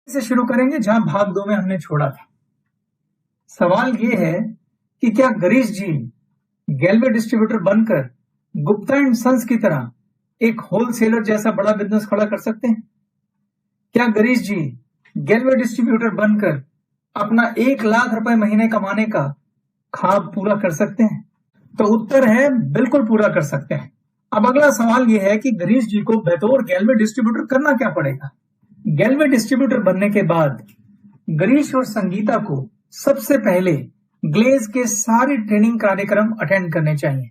से शुरू करेंगे जहां भाग 2 में हमने छोड़ा था। सवाल ये है कि क्या गिरीश जी गैल्वे डिस्ट्रीब्यूटर बनकर गुप्ता एंड सन्स की तरह एक होलसेलर जैसा बड़ा बिजनेस खड़ा कर सकते हैं? क्या गिरीश जी गैल्वे डिस्ट्रीब्यूटर बनकर अपना 1 लाख रुपए महीने कमाने का ख्वाब पूरा कर सकते हैं? तो उत्तर है बिल्कुल पूरा कर सकते हैं। अब अगला सवाल यह है कि गिरीश जी को बतौर गैल्वे डिस्ट्रीब्यूटर करना क्या पड़ेगा? गैल्वे डिस्ट्रीब्यूटर बनने के बाद गिरीश और संगीता को सबसे पहले ग्लेज के सारे ट्रेनिंग कार्यक्रम अटेंड करने चाहिए।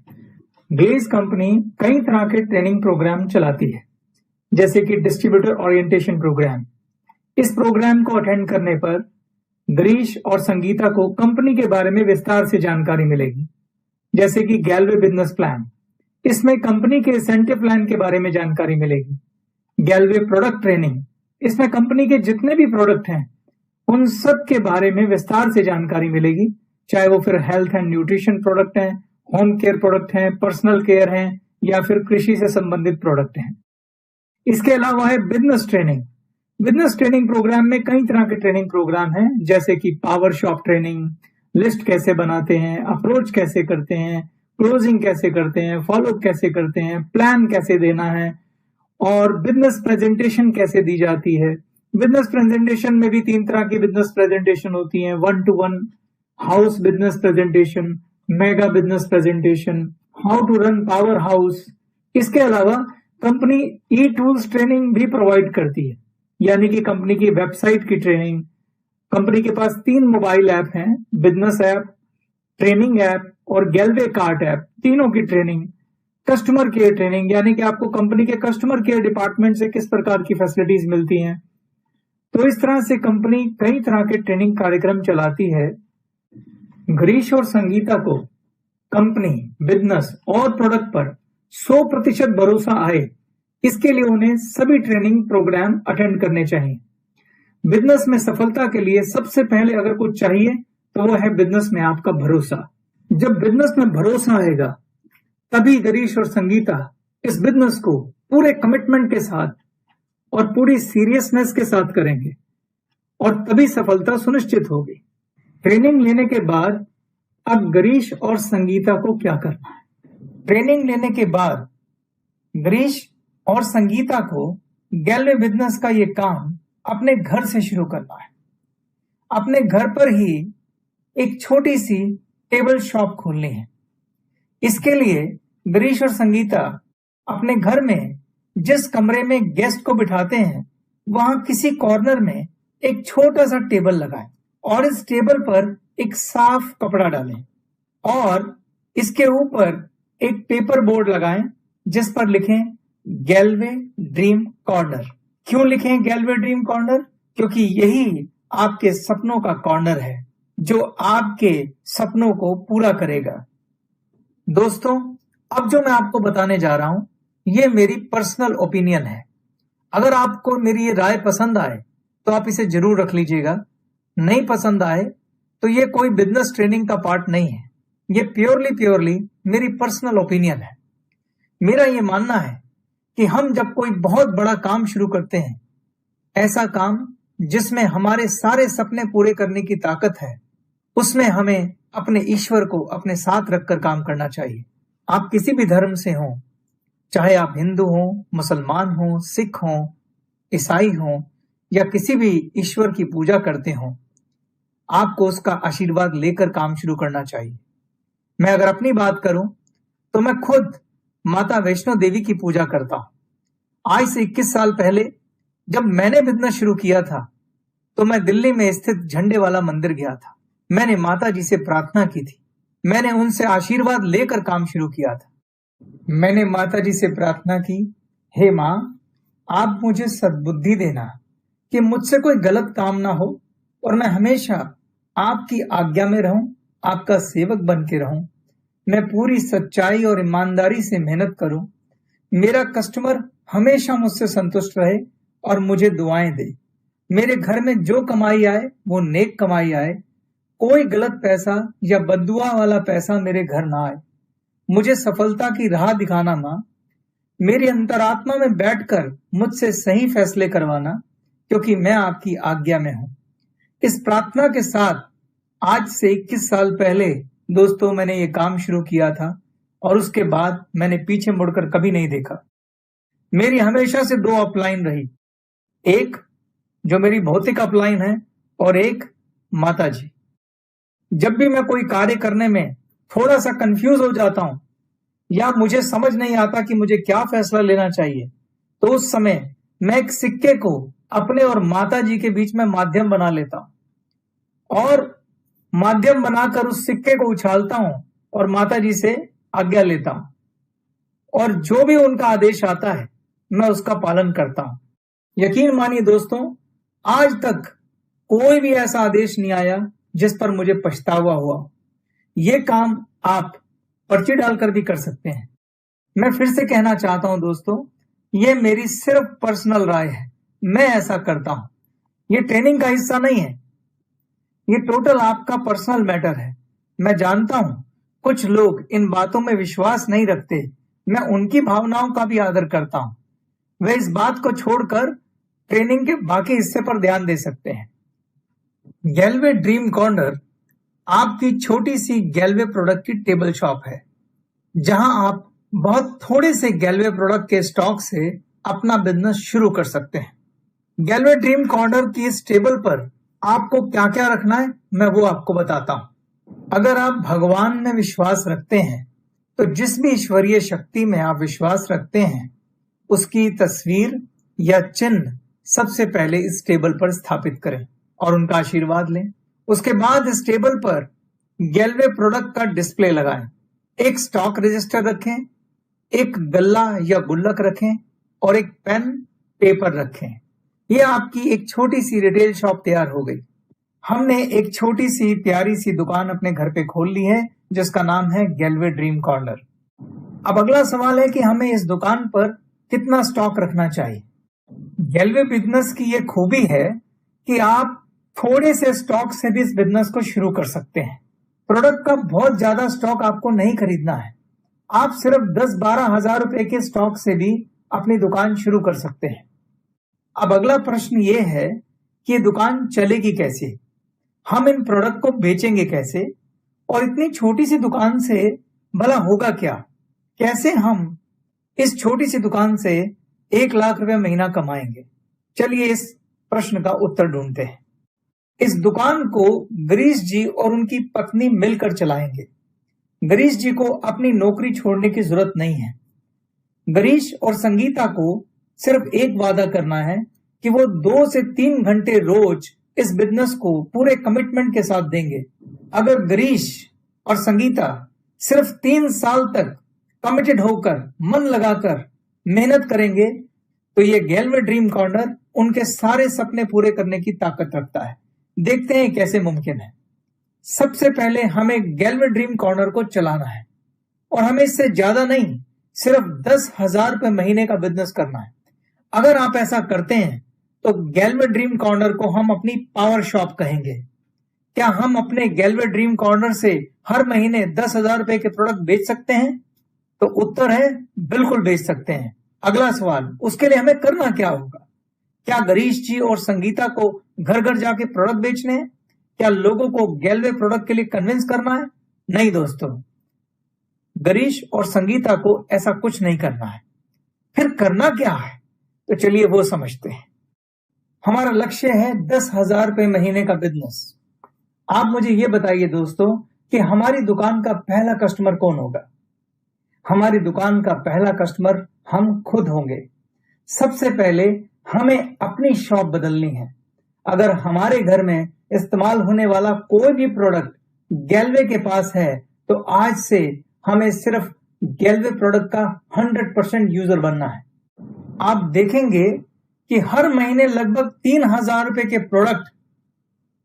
ग्लेज कंपनी कई तरह के ट्रेनिंग प्रोग्राम चलाती है, जैसे कि डिस्ट्रीब्यूटर ओरिएंटेशन प्रोग्राम। इस प्रोग्राम को अटेंड करने पर गिरीश और संगीता को कंपनी के बारे में विस्तार से जानकारी मिलेगी, जैसे कि गैल्वे बिजनेस प्लान। इसमें कंपनी के इंसेंटिव प्लान के बारे में जानकारी मिलेगी। गैल्वे प्रोडक्ट ट्रेनिंग, इसमें कंपनी के जितने भी प्रोडक्ट हैं उन सब के बारे में विस्तार से जानकारी मिलेगी, चाहे वो फिर हेल्थ एंड न्यूट्रिशन प्रोडक्ट हैं, होम केयर प्रोडक्ट हैं, पर्सनल केयर हैं या फिर कृषि से संबंधित प्रोडक्ट हैं। इसके अलावा है business training. Business training program में कई तरह के ट्रेनिंग प्रोग्राम हैं, जैसे कि पावर शॉप ट्रेनिंग, लिस्ट कैसे बनाते हैं, अप्रोच कैसे करते हैं, क्लोजिंग कैसे करते हैं, फॉलो कैसे करते हैं, प्लान कैसे देना है और बिजनेस प्रेजेंटेशन कैसे दी जाती है। बिजनेस प्रेजेंटेशन में भी 3 तरह की बिजनेस प्रेजेंटेशन होती हैं, 1-to-1 house business presentation, mega business presentation, how to run power house. इसके अलावा कंपनी ई टूल्स ट्रेनिंग भी प्रोवाइड करती है, यानी कि कंपनी की वेबसाइट की ट्रेनिंग। कंपनी के पास 3 मोबाइल ऐप हैं, बिजनेस ऐप, ट्रेनिंग ऐप और गैल्वे कार्ट ऐप, तीनों की ट्रेनिंग। कस्टमर केयर ट्रेनिंग, यानी कि आपको कंपनी के कस्टमर केयर डिपार्टमेंट से किस प्रकार की फैसिलिटीज मिलती हैं। तो इस तरह से कंपनी कई तरह के ट्रेनिंग कार्यक्रम चलाती है। गिरीश और संगीता को कंपनी, बिजनेस और प्रोडक्ट पर 100% भरोसा आए, इसके लिए उन्हें सभी ट्रेनिंग प्रोग्राम अटेंड करने चाहिए। बिजनेस में सफलता के लिए सबसे पहले अगर कुछ चाहिए तो वो है बिजनेस में आपका भरोसा। जब बिजनेस में भरोसा आएगा तभी गिरीश और संगीता इस बिजनेस को पूरे कमिटमेंट के साथ और पूरी सीरियसनेस के साथ करेंगे और तभी सफलता सुनिश्चित होगी। ट्रेनिंग लेने के बाद अब गिरीश और संगीता को क्या करना है? ट्रेनिंग लेने के बाद गिरीश और संगीता को गैल्वे बिजनेस का ये काम अपने घर से शुरू करना है। अपने घर पर ही एक छोटी सी टेबल शॉप खोलनी है। इसके लिए गिरीश और संगीता अपने घर में जिस कमरे में गेस्ट को बिठाते हैं वहां किसी कॉर्नर में एक छोटा सा टेबल लगाएं और इस टेबल पर एक साफ कपड़ा डालें और इसके ऊपर एक पेपर बोर्ड लगाएं जिस पर लिखें गैल्वे ड्रीम कॉर्नर। क्यों लिखें गैल्वे ड्रीम कॉर्नर? क्योंकि यही आपके सपनों का कॉर्नर है जो आपके सपनों को पूरा करेगा। दोस्तों, अब जो मैं आपको बताने जा रहा हूं ये मेरी पर्सनल ओपिनियन है। अगर आपको मेरी ये राय पसंद आए तो आप इसे जरूर रख लीजिएगा, नहीं पसंद आए तो ये कोई बिजनेस ट्रेनिंग का पार्ट नहीं है, ये प्योरली मेरी पर्सनल ओपिनियन है। मेरा ये मानना है कि हम जब कोई बहुत बड़ा काम शुरू करते हैं, ऐसा काम जिसमें हमारे सारे सपने पूरे करने की ताकत है, उसमें हमें अपने ईश्वर को अपने साथ रखकर काम करना चाहिए। आप किसी भी धर्म से हों, चाहे आप हिंदू हों, मुसलमान हों, सिख हों, ईसाई हों या किसी भी ईश्वर की पूजा करते हों, आपको उसका आशीर्वाद लेकर काम शुरू करना चाहिए। मैं अगर अपनी बात करूं तो मैं खुद माता वैष्णो देवी की पूजा करता हूं। आज से 21 साल पहले जब मैंने बिजनेस शुरू किया था तो मैं दिल्ली में स्थित झंडे वाला मंदिर गया था। मैंने माता जी से प्रार्थना की थी, मैंने उनसे आशीर्वाद लेकर काम शुरू किया था। मैंने माता जी से प्रार्थना की, हे माँ, आप मुझे सद्बुद्धि देना कि मुझसे कोई गलत काम ना हो और मैं हमेशा आपकी आज्ञा में रहूं, आपका सेवक बन के रहूं। मैं पूरी सच्चाई और ईमानदारी से मेहनत करूं, मेरा कस्टमर हमेशा मुझसे संतुष्ट रहे और मुझे दुआएं दे। मेरे घर में जो कमाई आए वो नेक कमाई आए, कोई गलत पैसा या बद्दुआ वाला पैसा मेरे घर ना आए। मुझे सफलता की राह दिखाना माँ, मेरी अंतरात्मा में बैठकर मुझसे सही फैसले करवाना, क्योंकि मैं आपकी आज्ञा में हूं। इस प्रार्थना के साथ आज से 21 साल पहले दोस्तों मैंने ये काम शुरू किया था और उसके बाद मैंने पीछे मुड़कर कभी नहीं देखा। मेरी हमेशा से 2 अपलाइन रही, एक जो मेरी भौतिक अपलाइन है और एक माता जी। जब भी मैं कोई कार्य करने में थोड़ा सा कंफ्यूज हो जाता हूं या मुझे समझ नहीं आता कि मुझे क्या फैसला लेना चाहिए, तो उस समय मैं एक सिक्के को अपने और माता जी के बीच में माध्यम बना लेता हूं और माध्यम बनाकर उस सिक्के को उछालता हूं और माता जी से आज्ञा लेता हूं और जो भी उनका आदेश आता है मैं उसका पालन करता हूं। यकीन मानिए दोस्तों, आज तक कोई भी ऐसा आदेश नहीं आया जिस पर मुझे पछतावा हुआ। ये काम आप पर्ची डालकर भी कर सकते हैं। मैं फिर से कहना चाहता हूं दोस्तों, ये मेरी सिर्फ पर्सनल राय है, मैं ऐसा करता हूं। ये ट्रेनिंग का हिस्सा नहीं है, ये टोटल आपका पर्सनल मैटर है। मैं जानता हूं कुछ लोग इन बातों में विश्वास नहीं रखते, मैं उनकी भावनाओं का भी आदर करता हूं। वे इस बात को छोड़कर ट्रेनिंग के बाकी हिस्से पर ध्यान दे सकते हैं। गैल्वे ड्रीम कॉर्नर आपकी छोटी सी गैल्वे प्रोडक्ट की टेबल शॉप है, जहां आप बहुत थोड़े से गैल्वे प्रोडक्ट के स्टॉक से अपना बिजनेस शुरू कर सकते हैं। गैल्वे ड्रीम कॉर्नर की इस टेबल पर आपको क्या क्या रखना है मैं वो आपको बताता हूं। अगर आप भगवान में विश्वास रखते हैं तो जिस भी ईश्वरीय शक्ति में आप विश्वास रखते हैं उसकी तस्वीर या चिन्ह सबसे पहले इस टेबल पर स्थापित करें और उनका आशीर्वाद लें। उसके बाद इस टेबल पर गैल्वे प्रोडक्ट का डिस्प्ले लगाएं, एक स्टॉक रजिस्टर रखें, एक गल्ला या गुल्लक रखें और एक पेन पेपर रखें। ये आपकी एक छोटी सी रिटेल शॉप तैयार हो गई। हमने एक छोटी सी प्यारी सी दुकान अपने घर पे खोल ली है जिसका नाम है गैल्वे ड्रीम कॉर्नर। अब अगला सवाल है कि हमें इस दुकान पर कितना स्टॉक रखना चाहिए। गैल्वे बिजनेस की ये खूबी है कि आप थोड़े से स्टॉक से भी इस बिजनेस को शुरू कर सकते हैं। प्रोडक्ट का बहुत ज्यादा स्टॉक आपको नहीं खरीदना है, आप सिर्फ 10-12 हजार रुपए के स्टॉक से भी अपनी दुकान शुरू कर सकते हैं। अब अगला प्रश्न ये है कि ये दुकान चलेगी कैसे, हम इन प्रोडक्ट को बेचेंगे कैसे और इतनी छोटी सी दुकान से भला होगा क्या, कैसे हम इस छोटी सी दुकान से 1 लाख रुपए महीना कमाएंगे। चलिए इस प्रश्न का उत्तर ढूंढते हैं। इस दुकान को गिरीश जी और उनकी पत्नी मिलकर चलाएंगे। गिरीश जी को अपनी नौकरी छोड़ने की जरूरत नहीं है। गिरीश और संगीता को सिर्फ एक वादा करना है कि वो 2 से 3 घंटे रोज इस बिजनेस को पूरे कमिटमेंट के साथ देंगे। अगर गिरीश और संगीता सिर्फ 3 साल तक कमिटेड होकर मन लगाकर मेहनत करेंगे तो ये गैल्वे ड्रीम कॉर्नर उनके सारे सपने पूरे करने की ताकत रखता है। देखते हैं कैसे मुमकिन है। सबसे पहले हमें गैल्वे ड्रीम कॉर्नर को चलाना है और हमें इससे ज्यादा नहीं, सिर्फ 10,000 रुपए महीने का बिजनेस करना है। अगर आप ऐसा करते हैं तो गैल्वे ड्रीम कॉर्नर को हम अपनी पावर शॉप कहेंगे। क्या हम अपने गैल्वे ड्रीम कॉर्नर से हर महीने 10,000 रुपए के प्रोडक्ट बेच सकते हैं? तो उत्तर है बिल्कुल बेच सकते हैं। अगला सवाल, उसके लिए हमें करना क्या होगा? क्या गिरीश जी और संगीता को घर घर जाके प्रोडक्ट बेचने हैं? क्या लोगों को गैल्वे प्रोडक्ट के लिए कन्विंस करना है? नहीं दोस्तों, गिरीश और संगीता को ऐसा कुछ नहीं करना है। फिर करना क्या है? तो चलिए वो समझते हैं। हमारा लक्ष्य है 10,000 रुपए महीने का बिजनेस। आप मुझे ये बताइए दोस्तों कि हमारी दुकान का पहला कस्टमर कौन होगा? हमारी दुकान का पहला कस्टमर हम खुद होंगे। सबसे पहले हमें अपनी शॉप बदलनी है। अगर हमारे घर में इस्तेमाल होने वाला कोई भी प्रोडक्ट गैल्वे के पास है तो आज से हमें सिर्फ गैल्वे प्रोडक्ट का 100% यूजर बनना है। आप देखेंगे कि हर महीने लगभग 3,000 रुपए के प्रोडक्ट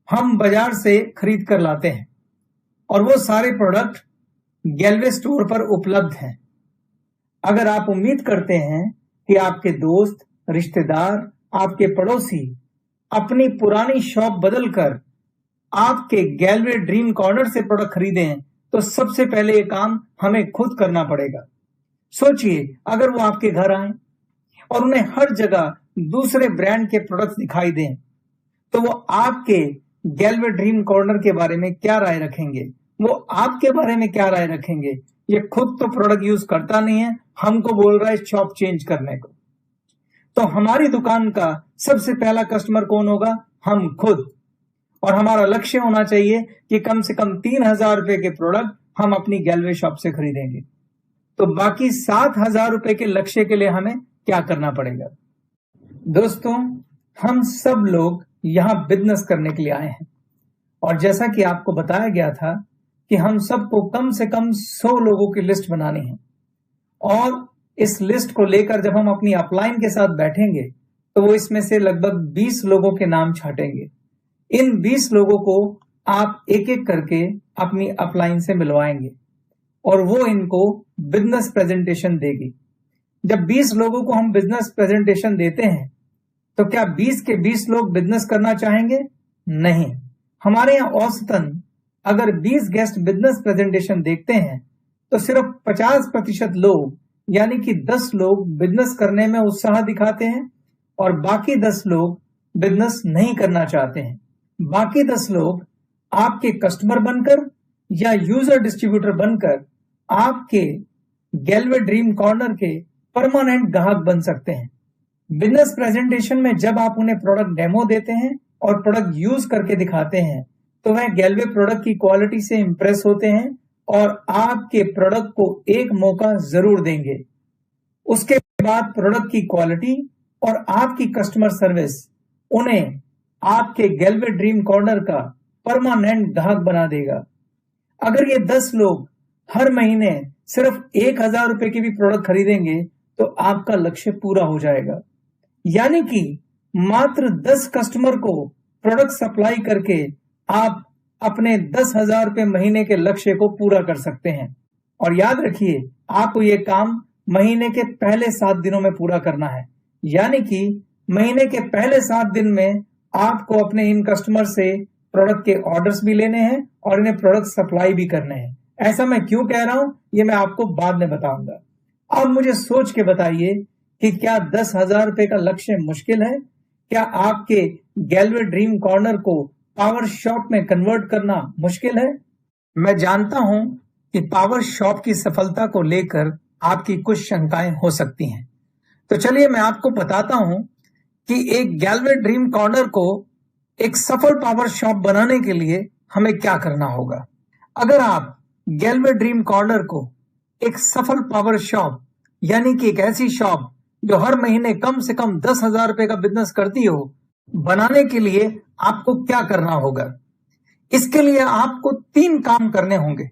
हम बाजार से खरीद कर लाते हैं और वो सारे प्रोडक्ट गैल्वे स्टोर पर उपलब्ध हैं। अगर आप उम्मीद करते हैं कि आपके दोस्त, रिश्तेदार, आपके पड़ोसी अपनी पुरानी शॉप बदलकर आपके गैल्वे ड्रीम कॉर्नर से प्रोडक्ट खरीदें तो सबसे पहले ये काम हमें खुद करना पड़ेगा। सोचिए, अगर वो आपके घर आए और उन्हें हर जगह दूसरे ब्रांड के प्रोडक्ट्स दिखाई दें, तो वो आपके गैल्वे ड्रीम कॉर्नर के बारे में क्या राय रखेंगे, वो आपके बारे में क्या राय रखेंगे। ये खुद तो प्रोडक्ट यूज करता नहीं है, हमको बोल रहा है शॉप चेंज करने को। तो हमारी दुकान का सबसे पहला कस्टमर कौन होगा? हम खुद। और हमारा लक्ष्य होना चाहिए कि कम से कम 3,000 रुपए के प्रोडक्ट हम अपनी गैल्वे शॉप से खरीदेंगे। तो बाकी 7,000 रुपए के लक्ष्य के लिए हमें क्या करना पड़ेगा? दोस्तों, हम सब लोग यहां बिजनेस करने के लिए आए हैं, और जैसा कि आपको बताया गया था कि हम सबको कम से कम 100 लोगों की लिस्ट बनानी है, और इस लिस्ट को लेकर जब हम अपनी अपलाइन के साथ बैठेंगे तो वो इसमें से लगभग 20 लोगों के नाम छाटेंगे। इन 20 लोगों को आप एक एक करके अपनी अपलाइन से मिलवाएंगे और वो इनको बिजनेस प्रेजेंटेशन देगी। जब 20 लोगों को हम बिजनेस प्रेजेंटेशन देते हैं तो क्या 20 के 20 लोग बिजनेस करना चाहेंगे? नहीं। हमारे यहाँ औसतन अगर 20 गेस्ट बिजनेस प्रेजेंटेशन देखते हैं तो सिर्फ 50% लोग यानी कि 10 लोग बिजनेस करने में उत्साह दिखाते हैं और बाकी 10 लोग बिजनेस नहीं करना चाहते हैं। बाकी 10 लोग आपके कस्टमर बनकर या यूजर डिस्ट्रीब्यूटर बनकर आपके गैल्वे ड्रीम कॉर्नर के परमानेंट ग्राहक बन सकते हैं। बिजनेस प्रेजेंटेशन में जब आप उन्हें प्रोडक्ट डेमो देते हैं और प्रोडक्ट यूज करके दिखाते हैं तो वह गैल्वे प्रोडक्ट की क्वालिटी से इंप्रेस होते हैं और आपके प्रोडक्ट को एक मौका जरूर देंगे। उसके बाद प्रोडक्ट की क्वालिटी और आपकी कस्टमर सर्विस उन्हें आपके गैल्वे ड्रीम कॉर्नर का परमानेंट ग्राहक बना देगा। अगर ये 10 लोग हर महीने सिर्फ 1,000 रुपए के भी प्रोडक्ट खरीदेंगे तो आपका लक्ष्य पूरा हो जाएगा। यानी कि मात्र 10 कस्टमर को प्रोडक्ट सप्लाई करके आप अपने 10,000 रुपए महीने के लक्ष्य को पूरा कर सकते हैं। और याद रखिए, आपको ये काम महीने के पहले 7 दिनों में पूरा करना है। यानी कि महीने के पहले 7 दिन में आपको अपने इन कस्टमर से प्रोडक्ट के ऑर्डर्स भी लेने हैं और इन्हें प्रोडक्ट सप्लाई भी करने हैं। ऐसा मैं क्यों कह रहा हूं ये मैं आपको बाद में बताऊंगा। अब मुझे सोच के बताइए कि क्या 10,000 रुपए का लक्ष्य मुश्किल है? क्या आपके गैल्वे ड्रीम कॉर्नर को पावर शॉप में कन्वर्ट करना मुश्किल है? मैं जानता हूं कि पावर शॉप की सफलता को लेकर आपकी कुछ शंकाएं हो सकती हैं। तो चलिए मैं आपको बताता हूं कि एक गैल्वे ड्रीम कॉर्नर को एक सफल पावर शॉप बनाने के लिए हमें क्या करना होगा। अगर आप गैल्वे ड्रीम कॉर्नर को एक सफल पावर शॉप यानी कि एक ऐसी शॉप जो हर महीने कम से कम 10,000 रुपए का बिजनेस करती हो, बनाने के लिए आपको क्या करना होगा? इसके लिए आपको 3 काम करने होंगे।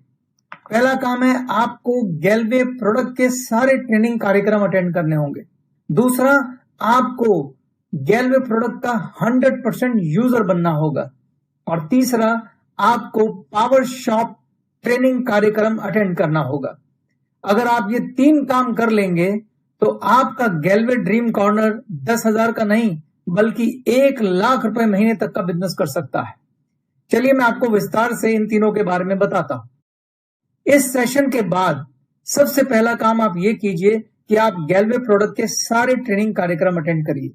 पहला काम है आपको गैल्वे प्रोडक्ट के सारे ट्रेनिंग कार्यक्रम अटेंड करने होंगे। दूसरा, आपको गैल्वे प्रोडक्ट का 100% यूजर बनना होगा। और तीसरा, आपको पावर शॉप ट्रेनिंग कार्यक्रम अटेंड करना होगा। अगर आप ये 3 काम कर लेंगे तो आपका गैल्वे ड्रीम कॉर्नर 10,000 का नहीं बल्कि 1,00,000 रुपए महीने तक का बिजनेस कर सकता है। चलिए मैं आपको विस्तार से इन तीनों के बारे में बताता हूं। इस सेशन के बाद सबसे पहला काम आप ये कीजिए कि आप गैल्वे प्रोडक्ट के सारे ट्रेनिंग कार्यक्रम अटेंड करिए।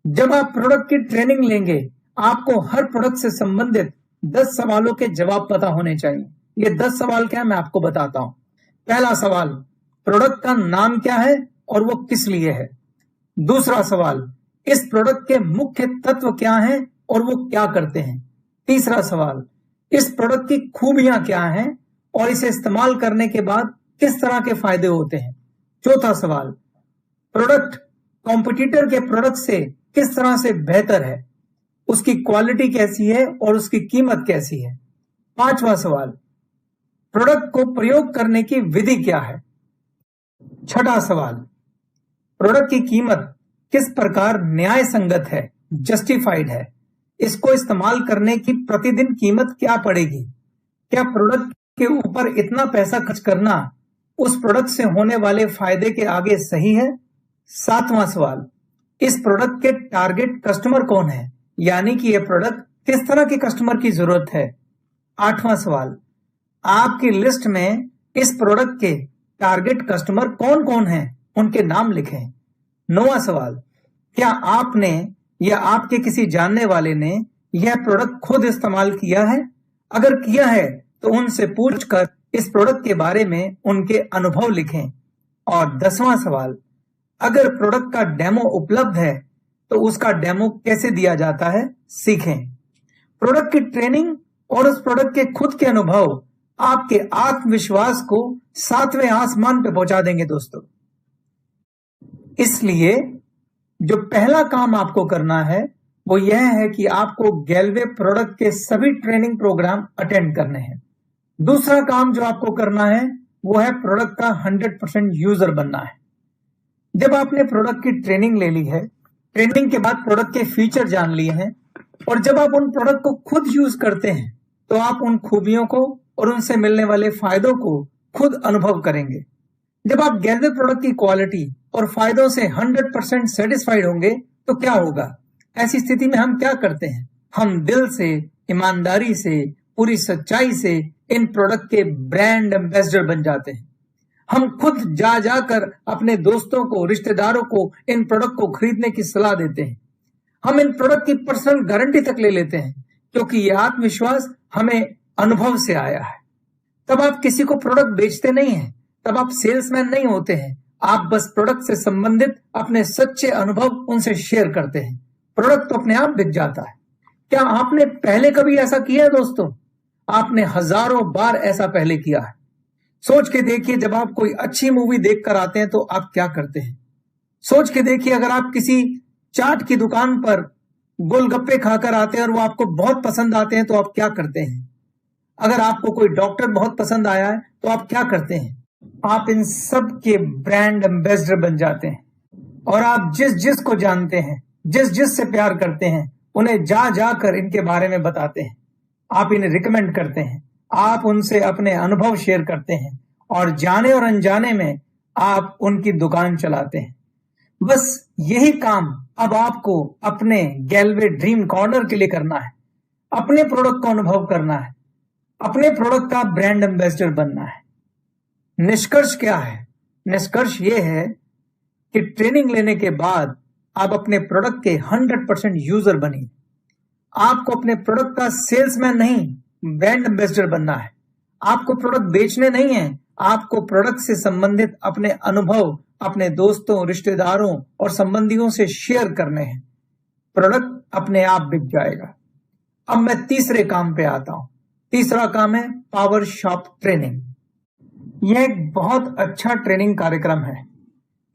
जब आप प्रोडक्ट की ट्रेनिंग लेंगे आपको हर प्रोडक्ट से संबंधित 10 सवालों के जवाब पता होने चाहिए। ये 10 सवाल क्या है मैं आपको बताता हूं। पहला सवाल, प्रोडक्ट का नाम क्या है और वो किस लिए है। दूसरा सवाल, इस प्रोडक्ट के मुख्य तत्व क्या हैं और वो क्या करते हैं। तीसरा सवाल, इस प्रोडक्ट की खूबियां क्या हैं और इसे इस्तेमाल करने के बाद किस तरह के फायदे होते हैं। चौथा सवाल, प्रोडक्ट कॉम्पिटिटर के प्रोडक्ट से किस तरह से बेहतर है, उसकी क्वालिटी कैसी है और उसकी कीमत कैसी है। पांचवा सवाल, प्रोडक्ट को प्रयोग करने की विधि क्या है। छठा सवाल, प्रोडक्ट की कीमत किस प्रकार न्याय संगत है, जस्टिफाइड है। इसको इस्तेमाल करने की प्रतिदिन कीमत क्या पड़ेगी। क्या प्रोडक्ट के ऊपर इतना पैसा खर्च करना उस प्रोडक्ट से होने वाले फायदे के आगे सही है। सातवां सवाल, इस प्रोडक्ट के टारगेट कस्टमर कौन है, यानी कि यह प्रोडक्ट किस तरह के कस्टमर की जरूरत है। आठवां सवाल, आपकी लिस्ट में इस प्रोडक्ट के टारगेट कस्टमर कौन कौन हैं, उनके नाम लिखें। नौवां सवाल, क्या आपने या आपके किसी जानने वाले ने यह प्रोडक्ट खुद इस्तेमाल किया है? अगर किया है तो उनसे पूछकर इस प्रोडक्ट के बारे में उनके अनुभव लिखें। और 10वां सवाल, अगर प्रोडक्ट का डेमो उपलब्ध है तो उसका डेमो कैसे दिया जाता है, सीखें। प्रोडक्ट की ट्रेनिंग और उस प्रोडक्ट के खुद के अनुभव आपके आत्मविश्वास को 7वें आसमान पे पहुंचा देंगे दोस्तों। इसलिए जो पहला काम आपको करना है वो यह है कि आपको गैलवे प्रोडक्ट के सभी ट्रेनिंग प्रोग्राम अटेंड करने हैं। दूसरा काम जो आपको करना है वो है प्रोडक्ट का 100% यूजर बनना है। जब आपने प्रोडक्ट की ट्रेनिंग ले ली है, ट्रेनिंग के बाद प्रोडक्ट के फीचर जान लिए हैं और जब आप उन प्रोडक्ट को खुद यूज करते हैं तो आप उन खूबियों को और उनसे मिलने वाले फायदों को खुद अनुभव करेंगे। जब आप गैलवे प्रोडक्ट की क्वालिटी और फायदों से 100% सेटिस्फाइड होंगे तो क्या होगा? ऐसी स्थिति में हम क्या करते हैं? हम दिल से, ईमानदारी से, पूरी सच्चाई से इन प्रोडक्ट के ब्रांड एम्बेसडर बन जाते हैं। हम खुद जा जाकर अपने दोस्तों को, रिश्तेदारों को इन प्रोडक्ट को खरीदने की सलाह देते हैं। हम इन प्रोडक्ट की पर्सनल गारंटी तक ले लेते हैं क्योंकि यह आत्मविश्वास हमें अनुभव से आया है। तब आप किसी को प्रोडक्ट बेचते नहीं हैं, तब आप सेल्समैन नहीं होते हैं, आप बस प्रोडक्ट से संबंधित अपने सच्चे अनुभव उनसे शेयर करते हैं। प्रोडक्ट तो अपने आप बिक जाता है। क्या आपने पहले कभी ऐसा किया है दोस्तों? आपने हजारों बार ऐसा पहले किया है। सोच के देखिए, जब आप कोई अच्छी मूवी देखकर आते हैं तो आप क्या करते हैं? सोच के देखिए, अगर आप किसी चाट की दुकान पर गोलगप्पे खाकर आते हैं और वो आपको बहुत पसंद आते हैं तो आप क्या करते हैं? अगर आपको कोई डॉक्टर बहुत पसंद आया है तो आप क्या करते हैं? आप इन सब के ब्रांड एम्बेसडर बन जाते हैं और आप जिस जिस को जानते हैं, जिस जिस से प्यार करते हैं, उन्हें जा जाकर इनके बारे में बताते हैं। आप इन्हें रिकमेंड करते हैं, आप उनसे अपने अनुभव शेयर करते हैं और जाने और अनजाने में आप उनकी दुकान चलाते हैं। बस यही काम अब आपको अपने गैलवे ड्रीम कॉर्नर के लिए करना है। अपने प्रोडक्ट को अनुभव करना है, अपने प्रोडक्ट का ब्रांड एम्बेसडर बनना है। निष्कर्ष क्या है? निष्कर्ष ये है कि ट्रेनिंग लेने के बाद आप अपने प्रोडक्ट के 100% यूजर बनिए। आपको अपने प्रोडक्ट का सेल्समैन नहीं, ब्रांड एम्बेसडर बनना है। आपको प्रोडक्ट बेचने नहीं है, आपको प्रोडक्ट से संबंधित अपने अनुभव अपने दोस्तों, रिश्तेदारों और संबंधियों से शेयर करने हैं। प्रोडक्ट अपने आप बिक जाएगा। अब मैं तीसरे काम पे आता हूं। तीसरा काम है पावर शॉप ट्रेनिंग। यह एक बहुत अच्छा ट्रेनिंग कार्यक्रम है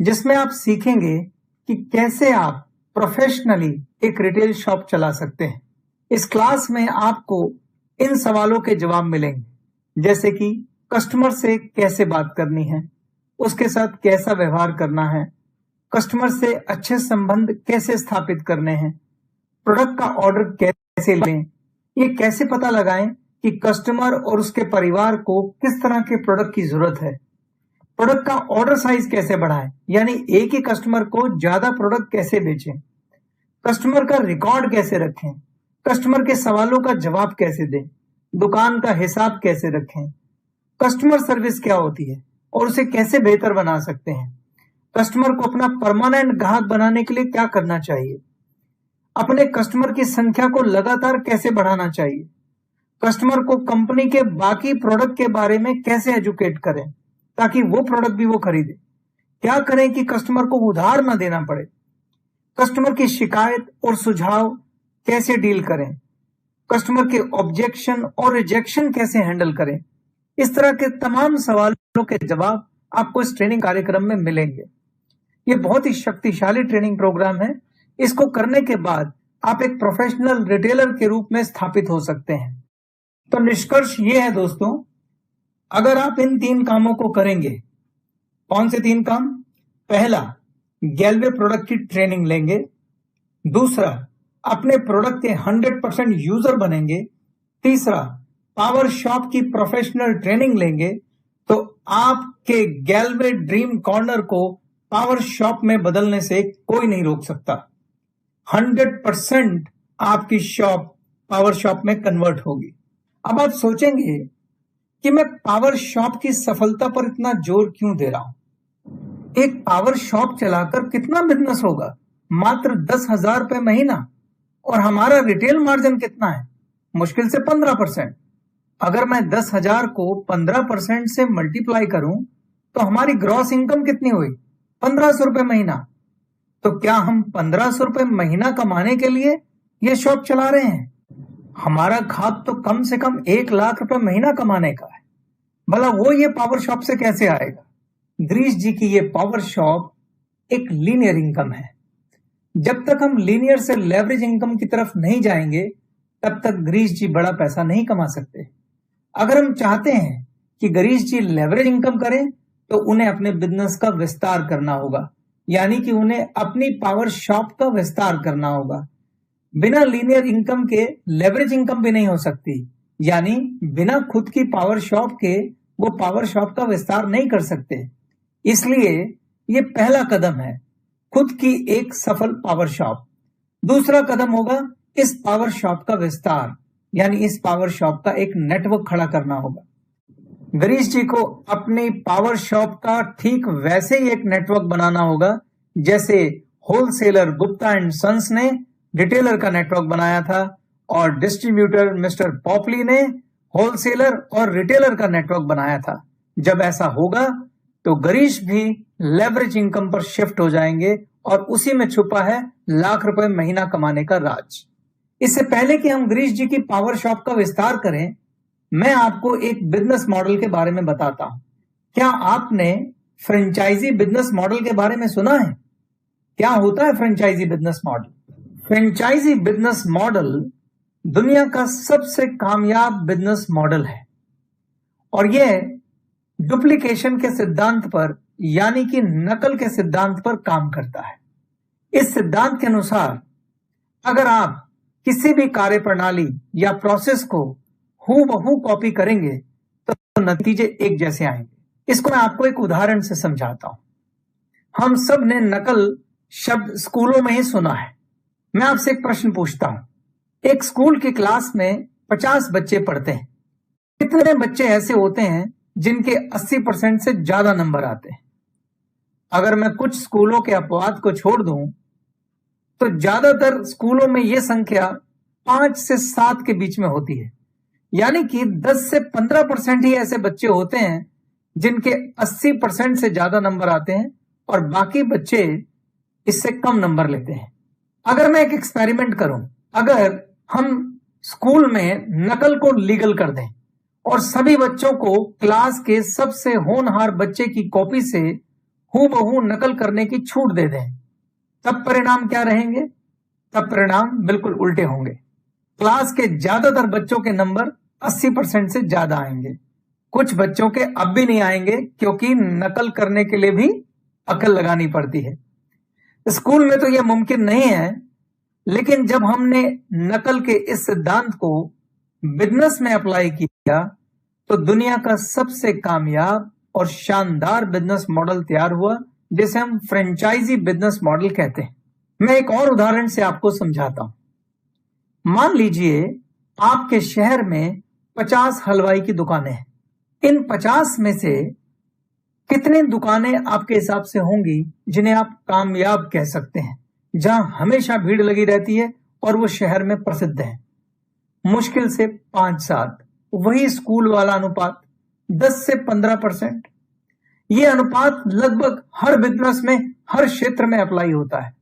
जिसमें आप सीखेंगे कि कैसे आप प्रोफेशनली एक रिटेल शॉप चला सकते हैं। इस क्लास में आपको इन सवालों के जवाब मिलेंगे, जैसे कि कस्टमर से कैसे बात करनी है, उसके साथ कैसा व्यवहार करना है, कस्टमर से अच्छे संबंध कैसे स्थापित करने हैं, प्रोडक्ट का ऑर्डर कैसे लें, ये कैसे पता लगाएं कि कस्टमर और उसके परिवार को किस तरह के प्रोडक्ट की जरूरत है, प्रोडक्ट का ऑर्डर साइज कैसे बढ़ाएं, यानी एक ही कस्टमर को ज्यादा प्रोडक्ट कैसे बेचें, कस्टमर का रिकॉर्ड कैसे रखें, कस्टमर के सवालों का जवाब कैसे दें, दुकान का हिसाब कैसे रखें, कस्टमर सर्विस क्या होती है और उसे कैसे बेहतर बना सकते हैं, कस्टमर को अपना परमानेंट ग्राहक बनाने के लिए क्या करना चाहिए, अपने कस्टमर की संख्या को लगातार कैसे बढ़ाना चाहिए, कस्टमर को कंपनी के बाकी प्रोडक्ट के बारे में कैसे एजुकेट करें ताकि वो प्रोडक्ट भी वो खरीदे, क्या करें कि कस्टमर को उधार ना देना पड़े, कस्टमर की शिकायत और सुझाव कैसे डील करें, कस्टमर के ऑब्जेक्शन और रिजेक्शन कैसे हैंडल करें। इस तरह के तमाम सवालों के जवाब आपको इस ट्रेनिंग कार्यक्रम में मिलेंगे। ये बहुत ही शक्तिशाली ट्रेनिंग प्रोग्राम है। इसको करने के बाद आप एक प्रोफेशनल रिटेलर के रूप में स्थापित हो सकते हैं। तो निष्कर्ष ये है दोस्तों, अगर आप इन 3 कामों को करेंगे। कौन से 3 काम? पहला, गैलवे प्रोडक्ट की ट्रेनिंग लेंगे। दूसरा, अपने प्रोडक्ट के 100% यूजर बनेंगे। तीसरा, पावर शॉप की प्रोफेशनल ट्रेनिंग लेंगे तो आपके गैलवे ड्रीम कॉर्नर को पावर शॉप में बदलने से कोई नहीं रोक सकता। 100% आपकी शॉप पावर शॉप में कन्वर्ट होगी। अब आप सोचेंगे कि मैं पावर शॉप की सफलता पर इतना जोर क्यों दे रहा हूं? एक पावर शॉप चलाकर कितना बिजनेस होगा? मात्र 10,000 रुपए महीना, और हमारा रिटेल मार्जिन कितना है? मुश्किल से 15%। अगर मैं 10,000 को 15% से मल्टीप्लाई करूं तो हमारी ग्रॉस इनकम कितनी हुई? 1,500 रुपए महीना। तो क्या हम 1,500 रुपए महीना कमाने के लिए यह शॉप चला रहे हैं? हमारा खाब तो कम से कम 1 लाख रुपए महीना कमाने का है। भला वो ये पावर शॉप से कैसे आएगा? गिरीश जी की ये पावर शॉप एक लीनियर इनकम है। जब तक हम लीनियर से लेवरेज इनकम की तरफ नहीं जाएंगे तब तक गिरीश जी बड़ा पैसा नहीं कमा सकते। अगर हम चाहते हैं कि गिरीश जी लेवरेज इनकम करें तो उन्हें अपने बिजनेस का विस्तार करना होगा, यानी कि उन्हें अपनी पावर शॉप का विस्तार करना होगा। बिना लीनियर इनकम के लेवरेज इनकम भी नहीं हो सकती, यानी बिना खुद की पावर शॉप के वो पावर शॉप का विस्तार नहीं कर सकते। इसलिए ये पहला कदम है, खुद की एक सफल पावर शॉप। दूसरा कदम होगा इस पावर शॉप का विस्तार, यानी इस पावर शॉप का एक नेटवर्क खड़ा करना होगा। गिरीश जी को अपनी पावर शॉप का ठीक वैसे ही एक नेटवर्क बनाना होगा जैसे होलसेलर गुप्ता एंड सन्स ने रिटेलर का नेटवर्क बनाया था और डिस्ट्रीब्यूटर मिस्टर पॉपली ने होलसेलर और रिटेलर का नेटवर्क बनाया था। जब ऐसा होगा तो गिरीश भी लेवरेज इनकम पर शिफ्ट हो जाएंगे और उसी में छुपा है लाख रुपए महीना कमाने का राज। इससे पहले कि हम गिरीश जी की पावर शॉप का विस्तार करें, मैं आपको एक बिजनेस मॉडल के बारे में बताता हूं। क्या आपने फ्रेंचाइजी बिजनेस मॉडल के बारे में सुना है? क्या होता है franchisee business model? Franchisee business model दुनिया का सबसे कामयाब बिजनेस मॉडल है और यह डुप्लीकेशन के सिद्धांत पर, यानी कि नकल के सिद्धांत पर काम करता है। इस सिद्धांत के अनुसार अगर आप किसी भी कार्य प्रणाली या प्रोसेस को हूबहू कॉपी करेंगे तो नतीजे एक जैसे आएंगे। इसको मैं आपको एक उदाहरण से समझाता हूं। हम सब ने नकल शब्द स्कूलों में ही सुना है। मैं आपसे एक प्रश्न पूछता हूं, एक स्कूल की क्लास में 50 बच्चे पढ़ते हैं। कितने बच्चे ऐसे होते हैं जिनके 80% से ज्यादा नंबर आते हैं? अगर मैं कुछ स्कूलों के अपवाद को छोड़ दूं तो ज्यादातर स्कूलों में यह संख्या 5 से 7 के बीच में होती है, यानी कि 10 से 15% ही ऐसे बच्चे होते हैं जिनके 80% से ज्यादा नंबर आते हैं और बाकी बच्चे इससे कम नंबर लेते हैं। अगर मैं एक एक्सपेरिमेंट करूं, अगर हम स्कूल में नकल को लीगल कर दें और सभी बच्चों को क्लास के सबसे होनहार बच्चे की कॉपी से हूबहू नकल करने की छूट दे दें, तब परिणाम क्या रहेंगे? तब परिणाम बिल्कुल उल्टे होंगे। क्लास के ज्यादातर बच्चों के नंबर 80% से ज्यादा आएंगे। कुछ बच्चों के अब भी नहीं आएंगे क्योंकि नकल करने के लिए भी अकल लगानी पड़ती है। स्कूल में तो यह मुमकिन नहीं है, लेकिन जब हमने नकल के इस सिद्धांत को बिजनेस में अप्लाई किया तो दुनिया का सबसे कामयाब और शानदार बिजनेस मॉडल तैयार हुआ, जिसे हम फ्रेंचाइजी बिजनेस मॉडल कहते हैं। मैं एक और उदाहरण से आपको समझाता हूं। मान लीजिए आपके शहर में 50 हलवाई की दुकानें हैं। इन 50 में से कितनी दुकानें आपके हिसाब से होंगी जिन्हें आप कामयाब कह सकते हैं, जहां हमेशा भीड़ लगी रहती है और वो शहर में प्रसिद्ध है? मुश्किल से 5-7। वही स्कूल वाला अनुपात 10 से 15%। ये अनुपात लगभग हर बिजनेस में, हर क्षेत्र में अप्लाई होता है।